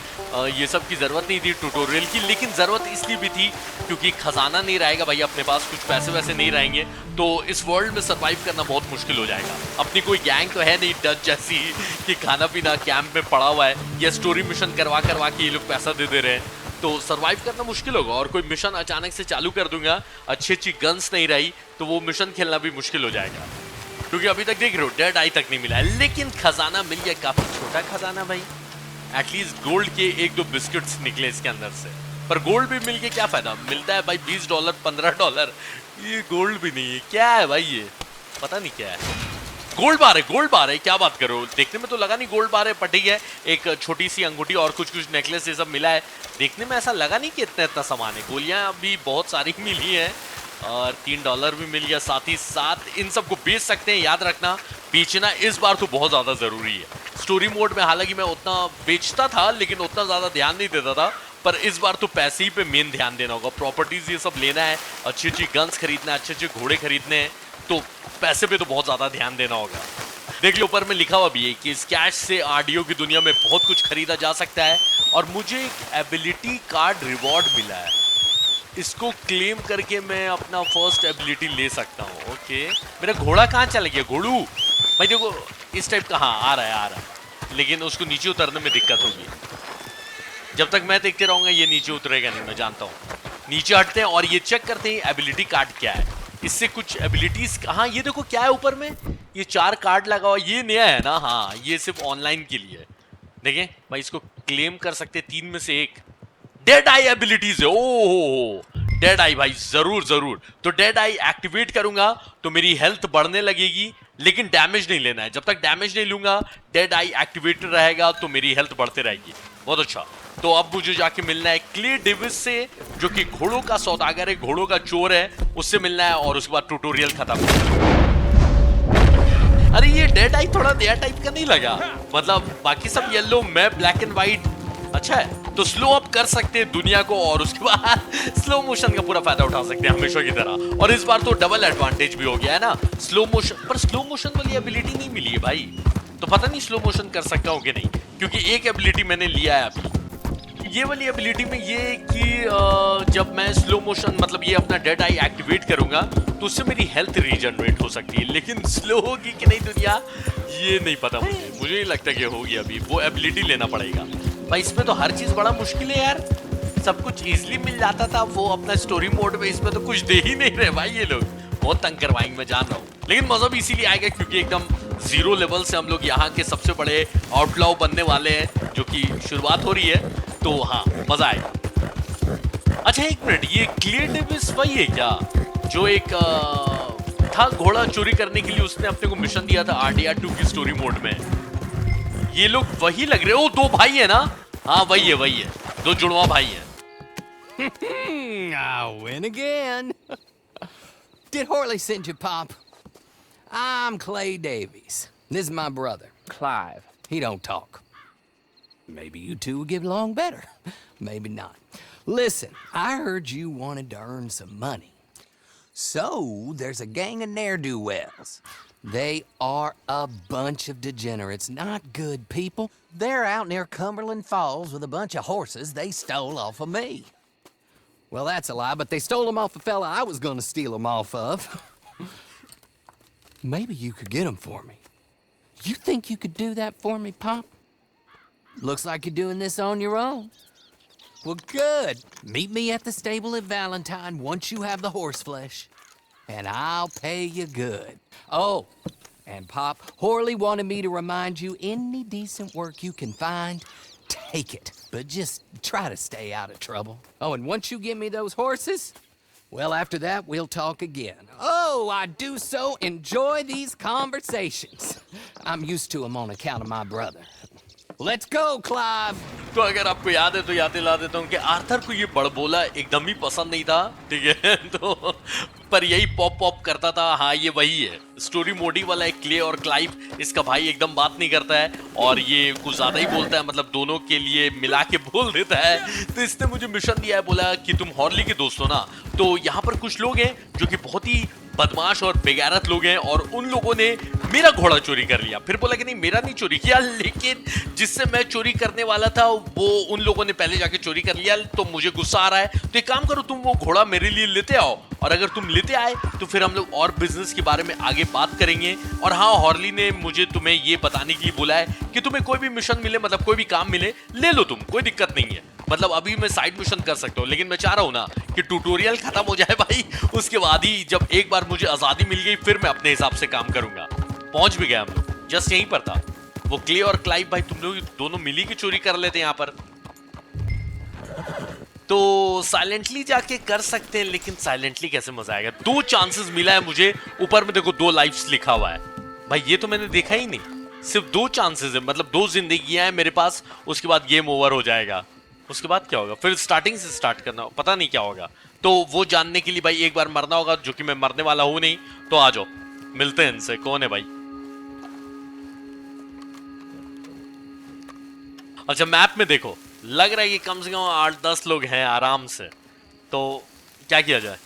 ये सब की ज़रूरत नहीं थी ट्यूटोरियल की, लेकिन ज़रूरत इसलिए भी थी क्योंकि खजाना नहीं रहेगा भाई अपने पास, कुछ पैसे वैसे नहीं रहेंगे, तो इस वर्ल्ड में सर्वाइव करना बहुत मुश्किल हो जाएगा। अपनी कोई गैंग तो है नहीं डच जैसी कि खाना पीना कैंप में पड़ा हुआ है, या स्टोरी मिशन करवा के ये लोग पैसा दे रहे हैं, तो सर्वाइव करना मुश्किल होगा। और कोई मिशन अचानक से चालू कर दूंगा, अच्छी गन्स नहीं रही, तो वो मिशन खेलना भी मुश्किल हो जाएगा, क्योंकि अभी तक देख रहे हो डेड आई तक नहीं मिला है। लेकिन खजाना मिल गया, काफी छोटा खजाना भाई, एटलीस्ट गोल्ड के 1-2 बिस्किट्स निकले इसके अंदर से। पर गोल्ड भी मिल के क्या फायदा, मिलता है भाई $20 $15, ये गोल्ड भी नहीं है, क्या है भाई ये, पता नहीं क्या है। गोल्ड बार है, क्या बात करो, देखने में तो लगा नहीं गोल्ड बार है, पटी है, एक छोटी सी अंगूठी और कुछ नेकलेस ये सब मिला है, देखने में ऐसा लगा नहीं कि इतना सामान है। गोलियां भी बहुत सारी मिली हैं, और $3 भी मिल गया, साथ ही साथ इन सबको बेच सकते हैं। याद रखना, बेचना इस बार तो बहुत ज़्यादा ज़रूरी है। स्टोरी मोड में हालांकि मैं उतना बेचता था, लेकिन उतना ज़्यादा ध्यान नहीं देता था, पर इस बार तो पैसे ही पे मेन ध्यान देना होगा। प्रॉपर्टीज ये सब लेना है, अच्छी गन्स खरीदना है, अच्छे घोड़े खरीदने हैं, तो पैसे पे तो बहुत ज़्यादा ध्यान देना होगा। देख लो ऊपर में लिखा हुआ भी है कि इस कैश से RDO की दुनिया में बहुत कुछ खरीदा जा सकता है, और मुझे एक एबिलिटी कार्ड रिवॉर्ड मिला है, इसको क्लेम करके मैं अपना फर्स्ट एबिलिटी ले सकता हूँ। ओके, मेरा घोड़ा कहाँ चला गया, घोड़ू भाई देखो इस टाइप का, हाँ आ रहा है, लेकिन उसको नीचे उतरने में दिक्कत होगी। जब तक मैं देखते रहूंगा ये नीचे उतरेगा नहीं, मैं जानता हूँ। नीचे हटते हैं और ये चेक करते हैं एबिलिटी कार्ड क्या है, इससे कुछ एबिलिटीज, हाँ ये देखो क्या है ऊपर में, ये 4 कार्ड लगा हुआ, ये नया है ना, हाँ ये सिर्फ ऑनलाइन के लिए। देखें भाई, इसको क्लेम कर सकते 3 में से 1। डेड आई एबिलिटीज है, ओह डेड आई भाई, जरूर। तो डेड आई एक्टिवेट करूंगा तो मेरी हेल्थ बढ़ने लगेगी, लेकिन डैमेज नहीं लेना है। जब तक डैमेज नहीं लूंगा, डेड आई एक्टिवेटेड रहेगा, तो मेरी हेल्थ बढ़ते रहेगी। बहुत अच्छा। तो अब मुझे जाके मिलना है क्ले डेविस से, जो कि घोड़ों का सौदागर है, घोड़ों का चोर है, उससे मिलना है, और उसके बाद ट्यूटोरियल खत्म। अरे ये डेड आई थोड़ा नया टाइप का नहीं लगा, मतलब बाकी सब येलो, मैं ब्लैक एंड व्हाइट, अच्छा है। तो स्लो अप कर सकते हैं दुनिया को, और उसके बाद स्लो मोशन का पूरा फायदा उठा सकते हैं हमेशा की तरह। और इस बार तो डबल एडवांटेज भी हो गया है ना, स्लो मोशन। पर स्लो मोशन वाली एबिलिटी नहीं मिली है भाई, तो पता नहीं स्लो मोशन कर सकता हूँ कि नहीं, क्योंकि एक एबिलिटी मैंने लिया है अभी, ये वाली एबिलिटी में ये कि जब मैं स्लो मोशन मतलब ये अपना डेड आई एक्टिवेट करूंगा तो उससे मेरी हेल्थ रीजनरेट हो सकती है, लेकिन स्लो होगी कि नहीं दुनिया ये नहीं पता मुझे नहीं लगता कि होगी। अभी वो एबिलिटी लेना पड़ेगा भाई। इसमें तो हर चीज बड़ा मुश्किल है यार, सब कुछ इजीली मिल जाता था वो अपना स्टोरी मोड में, इसमें तो कुछ दे ही नहीं रहे भाई ये लोग। बहुत तंग करवाएंगे मैं जान रहा हूँ, लेकिन मजा भी इसीलिए आएगा क्योंकि एकदम 0 लेवल से हम लोग यहाँ के सबसे बड़े आउटलॉ बनने वाले हैं, जो कि शुरुआत हो रही है। तो हाँ मजा आएगा। अच्छा एक मिनट, ये क्लियर डेविस वही है क्या जो एक था घोड़ा चोरी करने के लिए उसने अपने को मिशन दिया था RDR 2 की स्टोरी मोड में? ये लोग वही लग रहे हो, 2 भाई है ना? हाँ वही है 2 जुड़वा भाई है। I win again. Did Horley send you, Pop? I'm Clay Davies. This is my brother, Clive. He don't talk. Maybe you two will get along better. Maybe not. Listen, I heard you wanted to earn some money. So, there's a gang of ne'er-do-wells. They are a bunch of degenerates, not good people. They're out near Cumberland Falls with a bunch of horses they stole off of me. Well, that's a lie, but they stole them off a fella I was gonna steal them off of. Maybe you could get them for me. You think you could do that for me, Pop? Looks like you're doing this on your own. Well, good. Meet me at the stable at Valentine once you have the horse flesh, and I'll pay you good. Oh, and Pop, Horley wanted me to remind you, any decent work you can find, take it. But just try to stay out of trouble. Oh, and once you give me those horses, well, after that, we'll talk again. Oh, I do so enjoy these conversations. I'm used to them on account of my brother. Let's go, Clive! तो अगर आपको याद है तो याद दिला देता हूँ कि आर्थर को ये बड़बोला एकदम ही पसंद नहीं था, ठीक है? तो पर यही पॉप करता था। हाँ ये वही है, स्टोरी मोडी वाला है क्ले और क्लाइव, इसका भाई एकदम बात नहीं करता है और ये कुछ ज्यादा ही बोलता है, मतलब दोनों के लिए मिला के बोल देता है। तो इसने मुझे मिशन दिया है, बोला कि तुम हॉर्ली के दोस्त हो ना, तो यहाँ पर कुछ लोग हैं जो कि बहुत ही बदमाश और बेगैरत लोग हैं और उन लोगों ने मेरा घोड़ा चोरी कर लिया। फिर बोला कि नहीं मेरा नहीं चोरी किया, लेकिन जिससे मैं चोरी करने वाला था वो उन लोगों ने पहले जाके चोरी कर लिया, तो मुझे गुस्सा आ रहा है। तो एक काम करो, तुम वो घोड़ा मेरे लिए लेते आओ और अगर तुम लेते आए तो फिर हम लोग और बिजनेस के बारे में आगे बात करेंगे। और हाँ, हॉर्ली ने मुझे तुम्हें ये बताने के लिए बोला है कि तुम्हें कोई भी मिशन मिले, मतलब कोई भी काम मिले, ले लो तुम, कोई दिक्कत नहीं है। मतलब अभी मैं साइड मिशन कर सकता हूँ, लेकिन मैं चाह रहा हूँ ना कि ट्यूटोरियल खत्म हो जाए भाई, उसके बाद ही जब एक बार मुझे आजादी मिल गई फिर मैं अपने हिसाब से काम करूंगा। पहुंच भी गया हम लोग, जस्ट यहीं पर था वो क्ले और क्लाइव भाई, तुम लोग दोनों मिली की चोरी कर लेते हैं यहाँ पर। तो साइलेंटली जाके कर सकते हैं, लेकिन साइलेंटली कैसे मजा आएगा? 2 चांसेस मिला है मुझे, ऊपर में देखो 2 लाइफ्स लिखा हुआ है भाई, ये तो मैंने देखा ही नहीं। सिर्फ 2 चांसेस है, मतलब 2 जिंदगियां हैं मेरे पास, उसके बाद गेम ओवर हो जाएगा। उसके बाद क्या होगा? फिर स्टार्टिंग से स्टार्ट करना, पता नहीं क्या होगा। तो वो जानने के लिए भाई एक बार मरना होगा, जो कि मैं मरने वाला हूं नहीं। तो आ जाओ मिलते हैं इनसे। कौन है भाई? अच्छा मैप में देखो, लग रहा है कि कम से कम 8-10 लोग हैं आराम से। तो क्या किया जाए?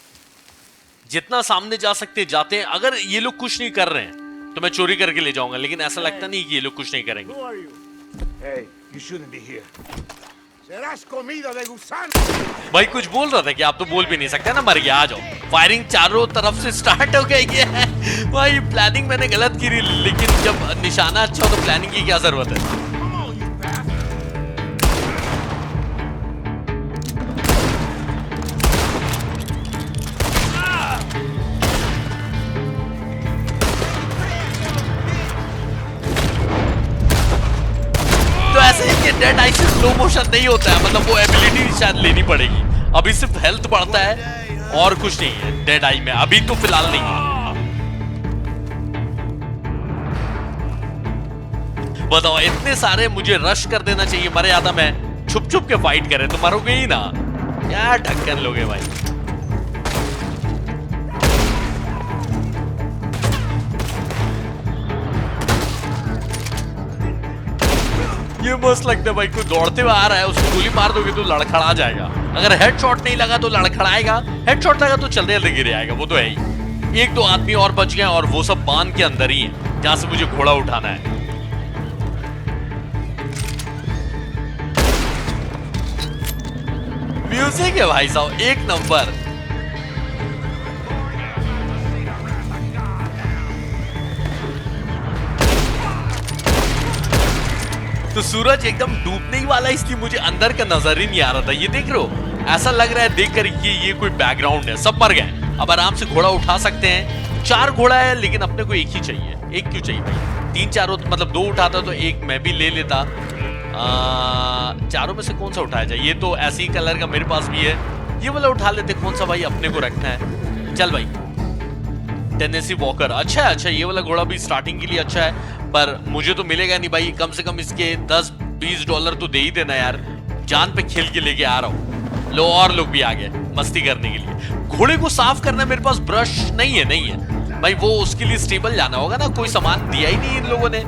जितना सामने जा सकते जाते हैं। अगर ये लोग कुछ नहीं कर रहे हैं तो मैं चोरी करके ले जाऊंगा, लेकिन ऐसा लगता नहीं कि ये लोग कुछ नहीं करेंगे। Hey, you shouldn't be here. Serás comida de gusano. भाई कुछ बोल रहा था कि आप तो बोल भी नहीं सकते ना, मर गया। आ जाओ। फायरिंग चारों तरफ से स्टार्ट हो गई है भाई। प्लानिंग मैंने गलत की, लेकिन जब निशाना अच्छा हो तो प्लानिंग की क्या जरूरत है? डेड आई से स्लो मोशन नहीं होता है, मतलब वो एबिलिटी शायद लेनी पड़ेगी। अभी सिर्फ हेल्थ बढ़ता है और कुछ नहीं है डेड आई में, अभी तो फिलहाल नहीं है। बताओ इतने सारे, मुझे रश कर देना चाहिए, मरे ज्यादा मैं छुप छुप के फाइट करे तो मरोगे ही ना। क्या ढक्कन लोगे भाई। ये मस्त लगता है भाई, कोई दौड़ते हुए आ रहा है, उसको गोली मार दोगे तो लड़खड़ा जाएगा। अगर हेडशॉट नहीं लगा तो लड़खड़ाएगा, हेडशॉट लगा तो चलते चलते गिर जाएगा। वो तो है ही। 1-2 आदमी और बच गए और वो सब बांध के अंदर ही है जहां से मुझे घोड़ा उठाना है। म्यूजिक है भाई साहब एक नंबर। तो सूरज एकदम डूबने ही वाला है, इसलिए मुझे अंदर का नजर ही नहीं आ रहा था। ये देख रहे हो, ऐसा लग रहा है देखकर कि ये कोई बैकग्राउंड है। सब मर गए। अब आराम से घोड़ा उठा सकते हैं। 4 घोड़ा है लेकिन अपने को एक ही चाहिए। एक क्यों चाहिए भाई? 3 4 मतलब 2 उठाता तो एक मैं भी ले लेता। चारों में से कौन सा उठाया जाए? ये तो ऐसे ही कलर का मेरे पास भी है, ये वाला उठा लेते। कौन सा भाई अपने को रखना है? चल भाई टेनेसी वॉकर अच्छा है। अच्छा ये वाला घोड़ा भी स्टार्टिंग के लिए अच्छा है, पर मुझे तो मिलेगा नहीं भाई। कम से कम इसके 10-20 डॉलर तो दे ही देना यार। जान पे खेल के लेके आ रहा हूँ। लो और लोग भी आ गए मस्ती करने के लिए। घोड़े को साफ करना मेरे पास ब्रश नहीं है भाई। वो उसके लिए स्टेबल जाना होगा ना, कोई सामान दिया ही नहीं इन लोगों ने।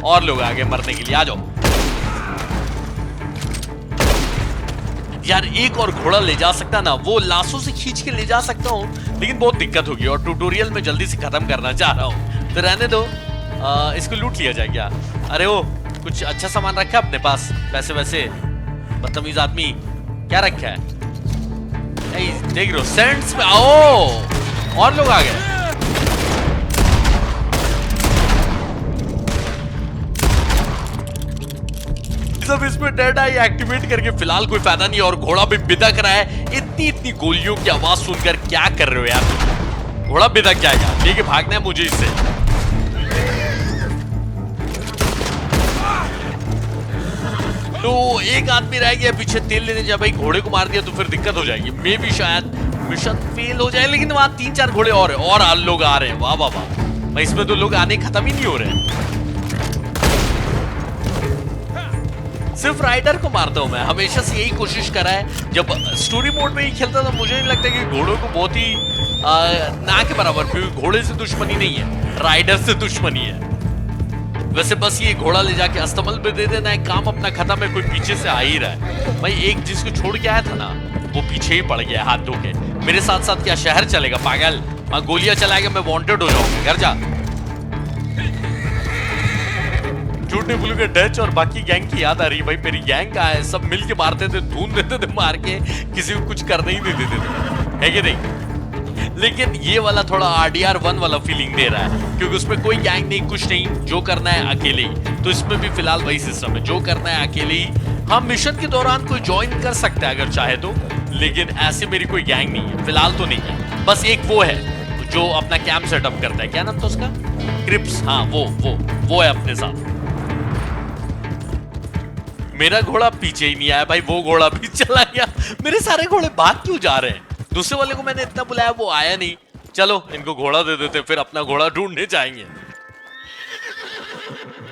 और लोग आ गए मरने के लिए। आ जाओ यार। एक और घोड़ा ले जा सकता ना, वो लाशों से खींच के ले जा सकता हूँ, लेकिन बहुत दिक्कत होगी और ट्यूटोरियल में जल्दी से खत्म करना चाह रहा हूँ। तो रहने दो, इसको लूट लिया जाए क्या? अरे वो कुछ अच्छा सामान रखा है अपने पास? पैसे वैसे बदतमीज आदमी क्या रखा है? देख रहे हो सेंट्स में। आओ और लोग आ गए। सब इसमें डेड आई एक्टिवेट करके फिलहाल कोई फायदा नहीं। और घोड़ा भी बिदक रहा है। इतनी गोलियों की आवाज सुनकर क्या कर रहे हो यार? घोड़ा बिदक जाएगा, लेके भागना है मुझे इससे। तो एक आदमी रह गया पीछे तेल लेने जा। भाई घोड़े को मार दिया तो फिर दिक्कत हो जाएगी। मे भी शायद मिशन फेल हो जाए, लेकिन वहां 3-4 घोड़े और लोग आ रहे हैं। वाह वाह वाह भाई, इसमें तो लोग आने खत्म ही नहीं हो रहे। सिर्फ राइडर को मारता हूं मैं। हमेशा से यही कोशिश करा है। जब स्टोरी मोड में ही खेलता था मुझे नहीं लगता कि घोड़ों को बहुत ही ना के बराबर, क्योंकि घोड़े से दुश्मनी नहीं है, राइडर से दुश्मनी है। वैसे बस ये घोड़ा ले जाके अस्तबल पे दे देना है, काम अपना खत्म है। कोई पीछे से आ ही रहा है भाई। एक जिसको छोड़ के आया था ना, वो पीछे ही पड़ गया हाथ धो के। मेरे साथ साथ क्या शहर चलेगा पागल? गोलियां चलाएगा, मैं वांटेड हो जाऊंगा। घर जा। झूठे बोलू के डच और बाकी गैंग की याद आ रही है भाई। मेरी गैंग कहाँ है? सब मिल के मारते थे, धून देते थे मार के, किसी को कुछ करने ही नहीं देते थे, है कि नहीं? लेकिन ये वाला थोड़ा RDR 1 वाला फीलिंग दे रहा है, क्योंकि उसमें कोई गैंग नहीं, कुछ नहीं, जो करना है अकेले ही। तो इसमें भी फिलहाल वही सिस्टम है, जो करना है अकेले ही। हम मिशन के दौरान कोई ज्वाइन कर सकता है अगर चाहे तो, लेकिन ऐसे मेरी कोई गैंग नहीं है फिलहाल तो नहीं है। बस एक वो है जो अपना कैंप सेटअप करता है। क्या नाम था उसका? क्रिप्स। हाँ वो है अपने साथ। मेरा घोड़ा पीछे ही नहीं आया भाई, वो घोड़ा भी चला गया। मेरे सारे घोड़े भाग क्यों जा रहे हैं? दूसरे वाले को मैंने इतना बुलाया, वो आया नहीं। चलो इनको घोड़ा दे देते, फिर अपना घोड़ा ढूंढने जाएंगे।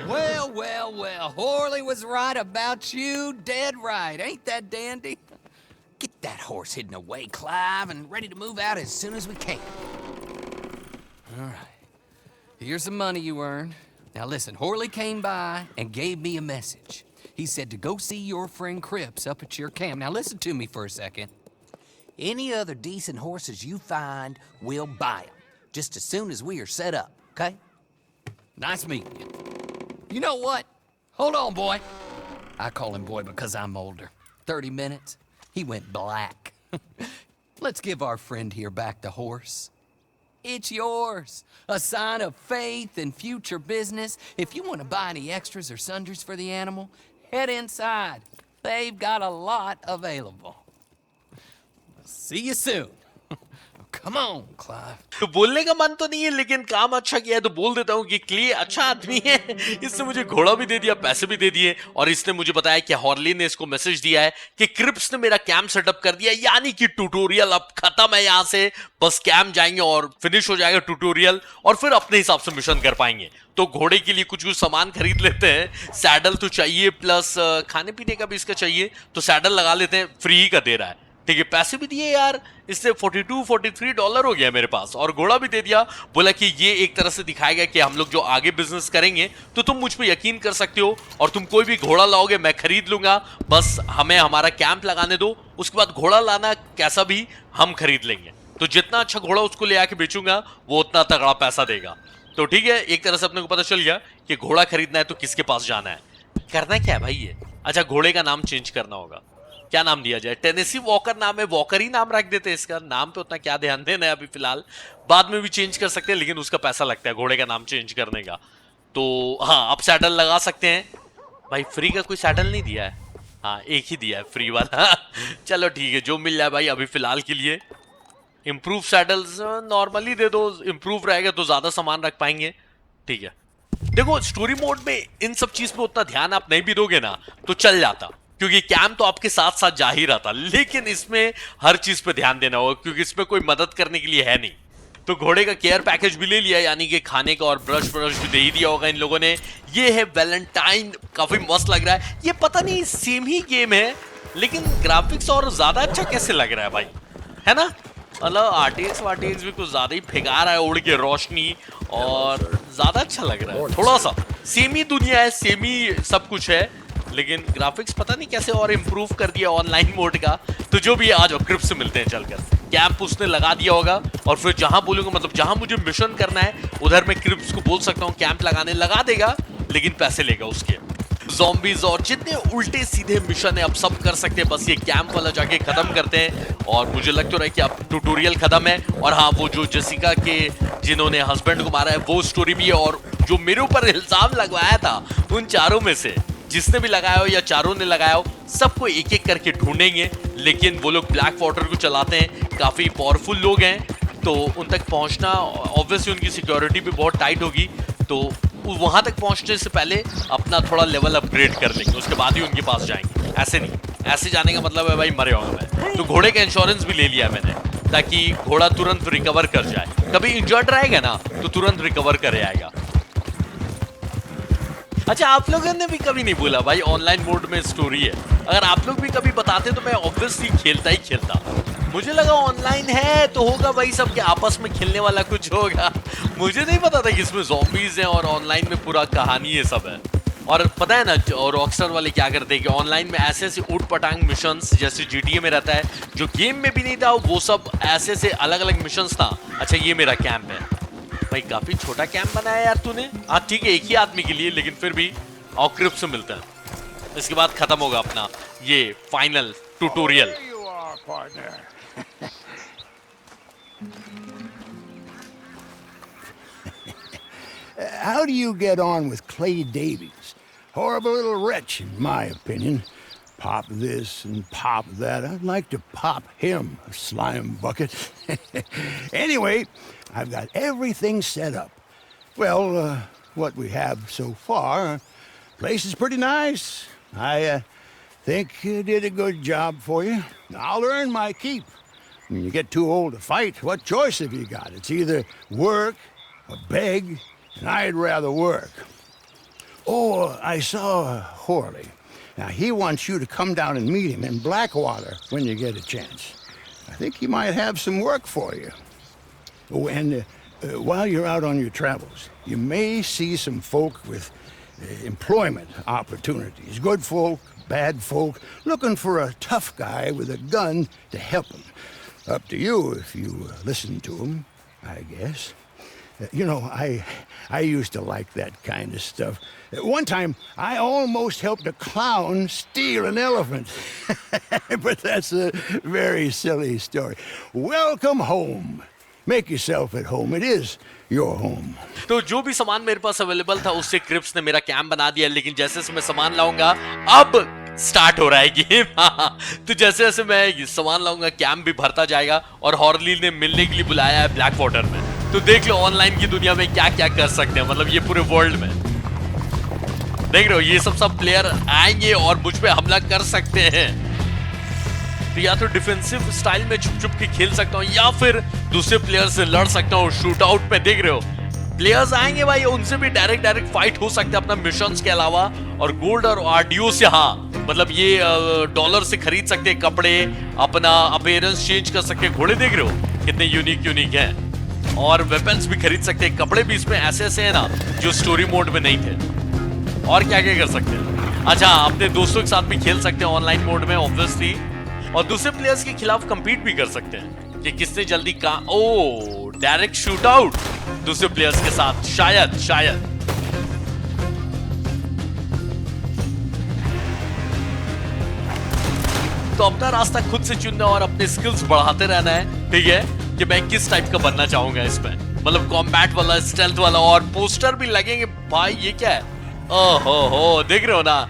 Well, Horley was right about you, dead right. Ain't that dandy? Get that horse hidden away, Clive, and ready to move out as soon as we can. All right. Here's the money you earned. Now listen, Horley came by and gave me a message. He said to go see your friend Cripps up at your camp. Now listen to me for a second. Any other decent horses you find, we'll buy them. Just as soon as we are set up, okay? Nice meeting you. You know what? Hold on, boy. I call him boy because I'm older. 30 minutes, he went black. Let's give our friend here back the horse. It's yours. A sign of faith and future business. If you want to buy any extras or sundries for the animal, head inside. They've got a lot available. See you soon. Come on, Clive. तो बोलने का मन तो नहीं है, लेकिन काम अच्छा किया है तो बोल देता हूँ कि क्ले अच्छा आदमी है। इसने मुझे घोड़ा भी दे दिया, पैसे भी दे दिए, और इसने मुझे बताया कि हॉर्ली ने इसको मैसेज दिया है कि क्रिप्स ने मेरा कैंप सेटअप कर दिया, यानी कि ट्यूटोरियल अब खत्म है। यहाँ से बस कैंप जाएंगे और फिनिश हो जाएगा ट्यूटोरियल, और फिर अपने हिसाब से मिशन कर पाएंगे। तो घोड़े के लिए कुछ सामान खरीद लेते हैं। सैडल तो चाहिए, प्लस खाने पीने का भी इसका चाहिए, तो सैडल लगा लेते हैं। फ्री का दे रहा है, ठीक है। पैसे भी दिए यार, इससे $42-43 हो गया मेरे पास, और घोड़ा भी दे दिया। बोला कि ये एक तरह से दिखाएगा कि हम लोग जो आगे बिजनेस करेंगे तो तुम मुझ पे यकीन कर सकते हो, और तुम कोई भी घोड़ा लाओगे मैं खरीद लूंगा, बस हमें हमारा कैंप लगाने दो, उसके बाद घोड़ा लाना कैसा भी हम खरीद लेंगे। तो जितना अच्छा घोड़ा उसको ले आके बेचूंगा वो उतना तगड़ा पैसा देगा। तो ठीक है, एक तरह से अपने को पता चल गया कि घोड़ा खरीदना है तो किसके पास जाना है। करना क्या है भाई ये? अच्छा, घोड़े का नाम चेंज करना होगा। क्या नाम दिया जाए? टेनेसी वॉकर नाम है, वॉकर ही नाम रख देते हैं इसका। नाम पे उतना क्या ध्यान देना है अभी फिलहाल, बाद में भी चेंज कर सकते हैं, लेकिन उसका पैसा लगता है घोड़े का नाम चेंज करने का। तो हाँ, आप सैडल लगा सकते हैं। भाई फ्री का कोई सैडल नहीं दिया है, हाँ एक ही दिया है फ्री वाला। चलो ठीक है, जो मिल जाए भाई अभी फिलहाल के लिए। इम्प्रूव सैडल्स नॉर्मली दे दो, इम्प्रूव रहेगा तो ज्यादा सामान रख पाएंगे। ठीक है, देखो स्टोरी मोड में इन सब चीज पे उतना ध्यान आप नहीं भी दोगे ना तो चल जाता, क्योंकि कैंप तो आपके साथ साथ जा ही रहा था। लेकिन इसमें हर चीज पे ध्यान देना होगा, क्योंकि इसमें कोई मदद करने के लिए है नहीं। तो घोड़े का केयर पैकेज भी ले लिया, यानी कि खाने का और ब्रश भी दे ही दिया होगा इन लोगों ने। ये है वैलेंटाइन, काफी मस्त लग रहा है। ये पता नहीं सेम ही गेम है, लेकिन ग्राफिक्स और ज्यादा अच्छा कैसे लग रहा है भाई, है ना? मतलब RTX भी कुछ ज्यादा ही फेंका रहा है उड़ के रोशनी, और ज्यादा अच्छा लग रहा है। थोड़ा सा सेम ही दुनिया है, सेम ही सब कुछ है, लेकिन ग्राफिक्स पता नहीं कैसे और इम्प्रूव कर दिया ऑनलाइन मोड का। तो जो भी आ जाओ, क्रिप्स से मिलते हैं चलकर। कैंप उसने लगा दिया होगा, और फिर जहां बोलूंगा, मतलब जहां मुझे मिशन करना है उधर मैं क्रिप्स को बोल सकता हूँ कैंप लगाने, लगा देगा, लेकिन पैसे लेगा उसके। ज़ॉम्बीज़ और जितने उल्टे सीधे मिशन है अब सब कर सकते हैं, बस ये कैंप वाला जाके खत्म करते हैं। और मुझे लग तो रहा है कि अब ट्यूटोरियल खत्म है। और हाँ, वो जो जेसिका के जिन्होंने हस्बैंड को मारा है वो स्टोरी भी है, और जो मेरे ऊपर इल्जाम लगवाया था उन चारों में से जिसने भी लगाया हो या चारों ने लगाया हो, सबको एक एक करके ढूंढेंगे। लेकिन वो लोग ब्लैक वाटर को चलाते हैं, काफी पावरफुल लोग हैं, तो उन तक पहुंचना ऑब्वियसली उनकी सिक्योरिटी भी बहुत टाइट होगी। तो वहां तक पहुंचने से पहले अपना थोड़ा लेवल अपग्रेड कर लेंगे, उसके बाद ही उनके पास जाएंगे। ऐसे नहीं, ऐसे जाने का मतलब है भाई मरे होगा मैं। तो घोड़े का इंश्योरेंस भी ले लिया मैंने, ताकि घोड़ा तुरंत रिकवर कर जाए। कभी इंजर्ड रहेगा ना तो तुरंत रिकवर कर आएगा। अच्छा, आप लोगों ने भी कभी नहीं बोला भाई ऑनलाइन मोड में स्टोरी है? अगर आप लोग भी कभी बताते तो मैं ऑब्वियसली खेलता ही खेलता। मुझे लगा ऑनलाइन है तो होगा भाई सबके आपस में खेलने वाला कुछ होगा। मुझे नहीं पता था कि इसमें ज़ॉम्बीज़ हैं और ऑनलाइन में पूरा कहानी ये सब है। और पता है ना, और रॉकस्टार वाले क्या करते हैं कि ऑनलाइन में ऐसे ऐसे ऊट पटांग मिशंस जैसे GTA में रहता है, जो गेम में भी नहीं था, वो सब ऐसे ऐसे अलग अलग मिशंस था। अच्छा, ये मेरा कैंप है भाई, काफी छोटा कैंप बनाया यार तूने। हाँ ठीक है, एक ही आदमी के लिए, लेकिन फिर भी ऑक्रिप से मिलता है। इसके बाद खत्म होगा अपना ये final tutorial. There you are, partner. How do you get on with Clay Davies? Horrible little wretch, in my opinion. Pop this and pop that. I'd like to pop him, a slime bucket. Anyway, I've got everything set up. Well, what we have so far, place is pretty nice. I think you did a good job for you. I'll earn my keep. When you get too old to fight, what choice have you got? It's either work or beg, and I'd rather work. Oh, I saw Horley. Now, he wants you to come down and meet him in Blackwater when you get a chance. I think he might have some work for you. Oh, and while you're out on your travels, you may see some folk with employment opportunities. Good folk, bad folk, looking for a tough guy with a gun to help them. Up to you if you listen to them, I guess. You know, I used to like that kind of stuff. One time, I almost helped a clown steal an elephant. But that's a very silly story. Welcome home. Make yourself at home. It is your home. तो जो भी सामान मेरे पास available था उससे Cripps ने मेरा camp बना दिया, लेकिन जैसे जैसे मैं सामान लाऊंगा, अब स्टार्ट हो रहा है गेम। तो जैसे जैसे मैं सामान लाऊंगा कैंप भी भरता जाएगा, और हॉर्ली ने मिलने के लिए बुलाया है ब्लैक वाटर में। तो देख लो ऑनलाइन की दुनिया में क्या क्या कर सकते हैं, मतलब ये पूरे वर्ल्ड में देख रहे हो, ये सब प्लेयर आएंगे और मुझ पे हमला कर सकते हैं। तो या तो डिफेंसिव स्टाइल में छुप छुप के खेल सकता हूँ, या फिर दूसरे प्लेयर से लड़ सकता हूँ शूट आउट पे। देख रहे हो प्लेयर्स आएंगे भाई, उनसे भी डायरेक्ट फाइट हो सकता है अपना मिशंस के अलावा। और गोल्ड और RDO से, हाँ मतलब ये डॉलर से खरीद सकते हैं कपड़े, अपना अपीयरेंस चेंज कर सकते हैं। घोड़े देख रहे हो कितने यूनिक हैं, और वेपन्स भी खरीद सकते हैं। कपड़े भी इसमें ऐसे ऐसे हैं ना जो स्टोरी मोड में नहीं थे। और क्या क्या कर सकते हैं, अच्छा अपने दोस्तों के साथ भी खेल सकते हैं ऑनलाइन मोड में ऑब्वियसली, और दूसरे प्लेयर्स के खिलाफ compete भी कर सकते हैं कि किसने जल्दी डायरेक्ट शूट आउट दूसरे प्लेयर्स के साथ, शायद। तो अपना रास्ता खुद से चुनना और अपने स्किल्स बढ़ाते रहना है, ठीक है, कि मैं किस टाइप का बनना चाहूंगा इसमें। मतलब कॉम्बैट वाला, स्टेल्थ वाला, और पोस्टर भी लगेंगे भाई। ये क्या है? ओहो हो, देख रहे हो ना?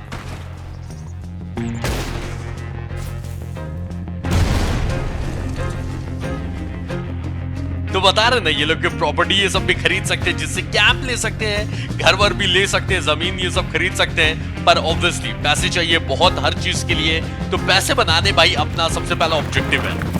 तो बता रहे ना ये लोग के प्रॉपर्टी ये सब भी खरीद सकते हैं, जिससे कैंप ले सकते हैं, घर वर भी ले सकते हैं, जमीन ये सब खरीद सकते हैं। पर ऑब्वियसली पैसे चाहिए बहुत हर चीज के लिए, तो पैसे बनाने भाई अपना सबसे पहला ऑब्जेक्टिव है।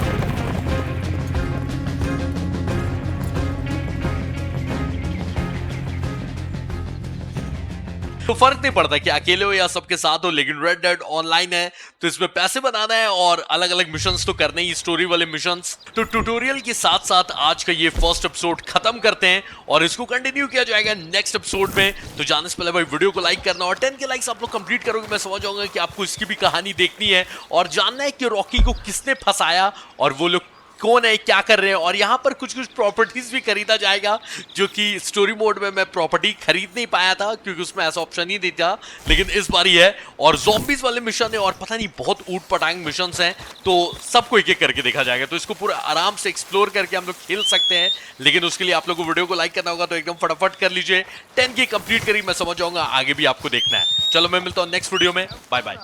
तो फर्क नहीं पड़ता कि अकेले हो या सबके साथ हो, लेकिन रेड डेड ऑनलाइन है तो इसमें पैसे बनाना है और अलग अलग मिशंस तो करने ही, स्टोरी वाले मिशंस। तो ट्यूटोरियल के साथ साथ आज का ये फर्स्ट एपिसोड खत्म करते हैं और इसको कंटिन्यू किया जाएगा नेक्स्ट एपिसोड में। तो जाने से पहले भाई वीडियो को लाइक करना, और 10 के लाइक्स आप लोग कंप्लीट करोगे, मैं समझ जाऊंगा कि आपको इसकी भी कहानी देखनी है और जानना है कि रॉकी को किसने फंसाया और वो लोग कौन है, क्या कर रहे हैं। और यहाँ पर कुछ कुछ प्रॉपर्टीज भी खरीदा जाएगा, जो कि स्टोरी मोड में मैं प्रॉपर्टी खरीद नहीं पाया था क्योंकि उसमें ऐसा ऑप्शन ही नहीं था, लेकिन इस बार ही है। और ज़ॉम्बीज वाले मिशन है और पता नहीं बहुत ऊट पटांग मिशंस हैं, तो सबको एक एक करके देखा जाएगा। तो इसको पूरा आराम से एक्सप्लोर करके हम लोग खेल सकते हैं, लेकिन उसके लिए आप लोग को वीडियो को लाइक करना होगा, तो एकदम फटाफट कर लीजिए। 10 की कंप्लीट करी, मैं समझ जाऊंगा आगे भी आपको देखना है। चलो मैं मिलता हूँ नेक्स्ट वीडियो में, बाय बाय।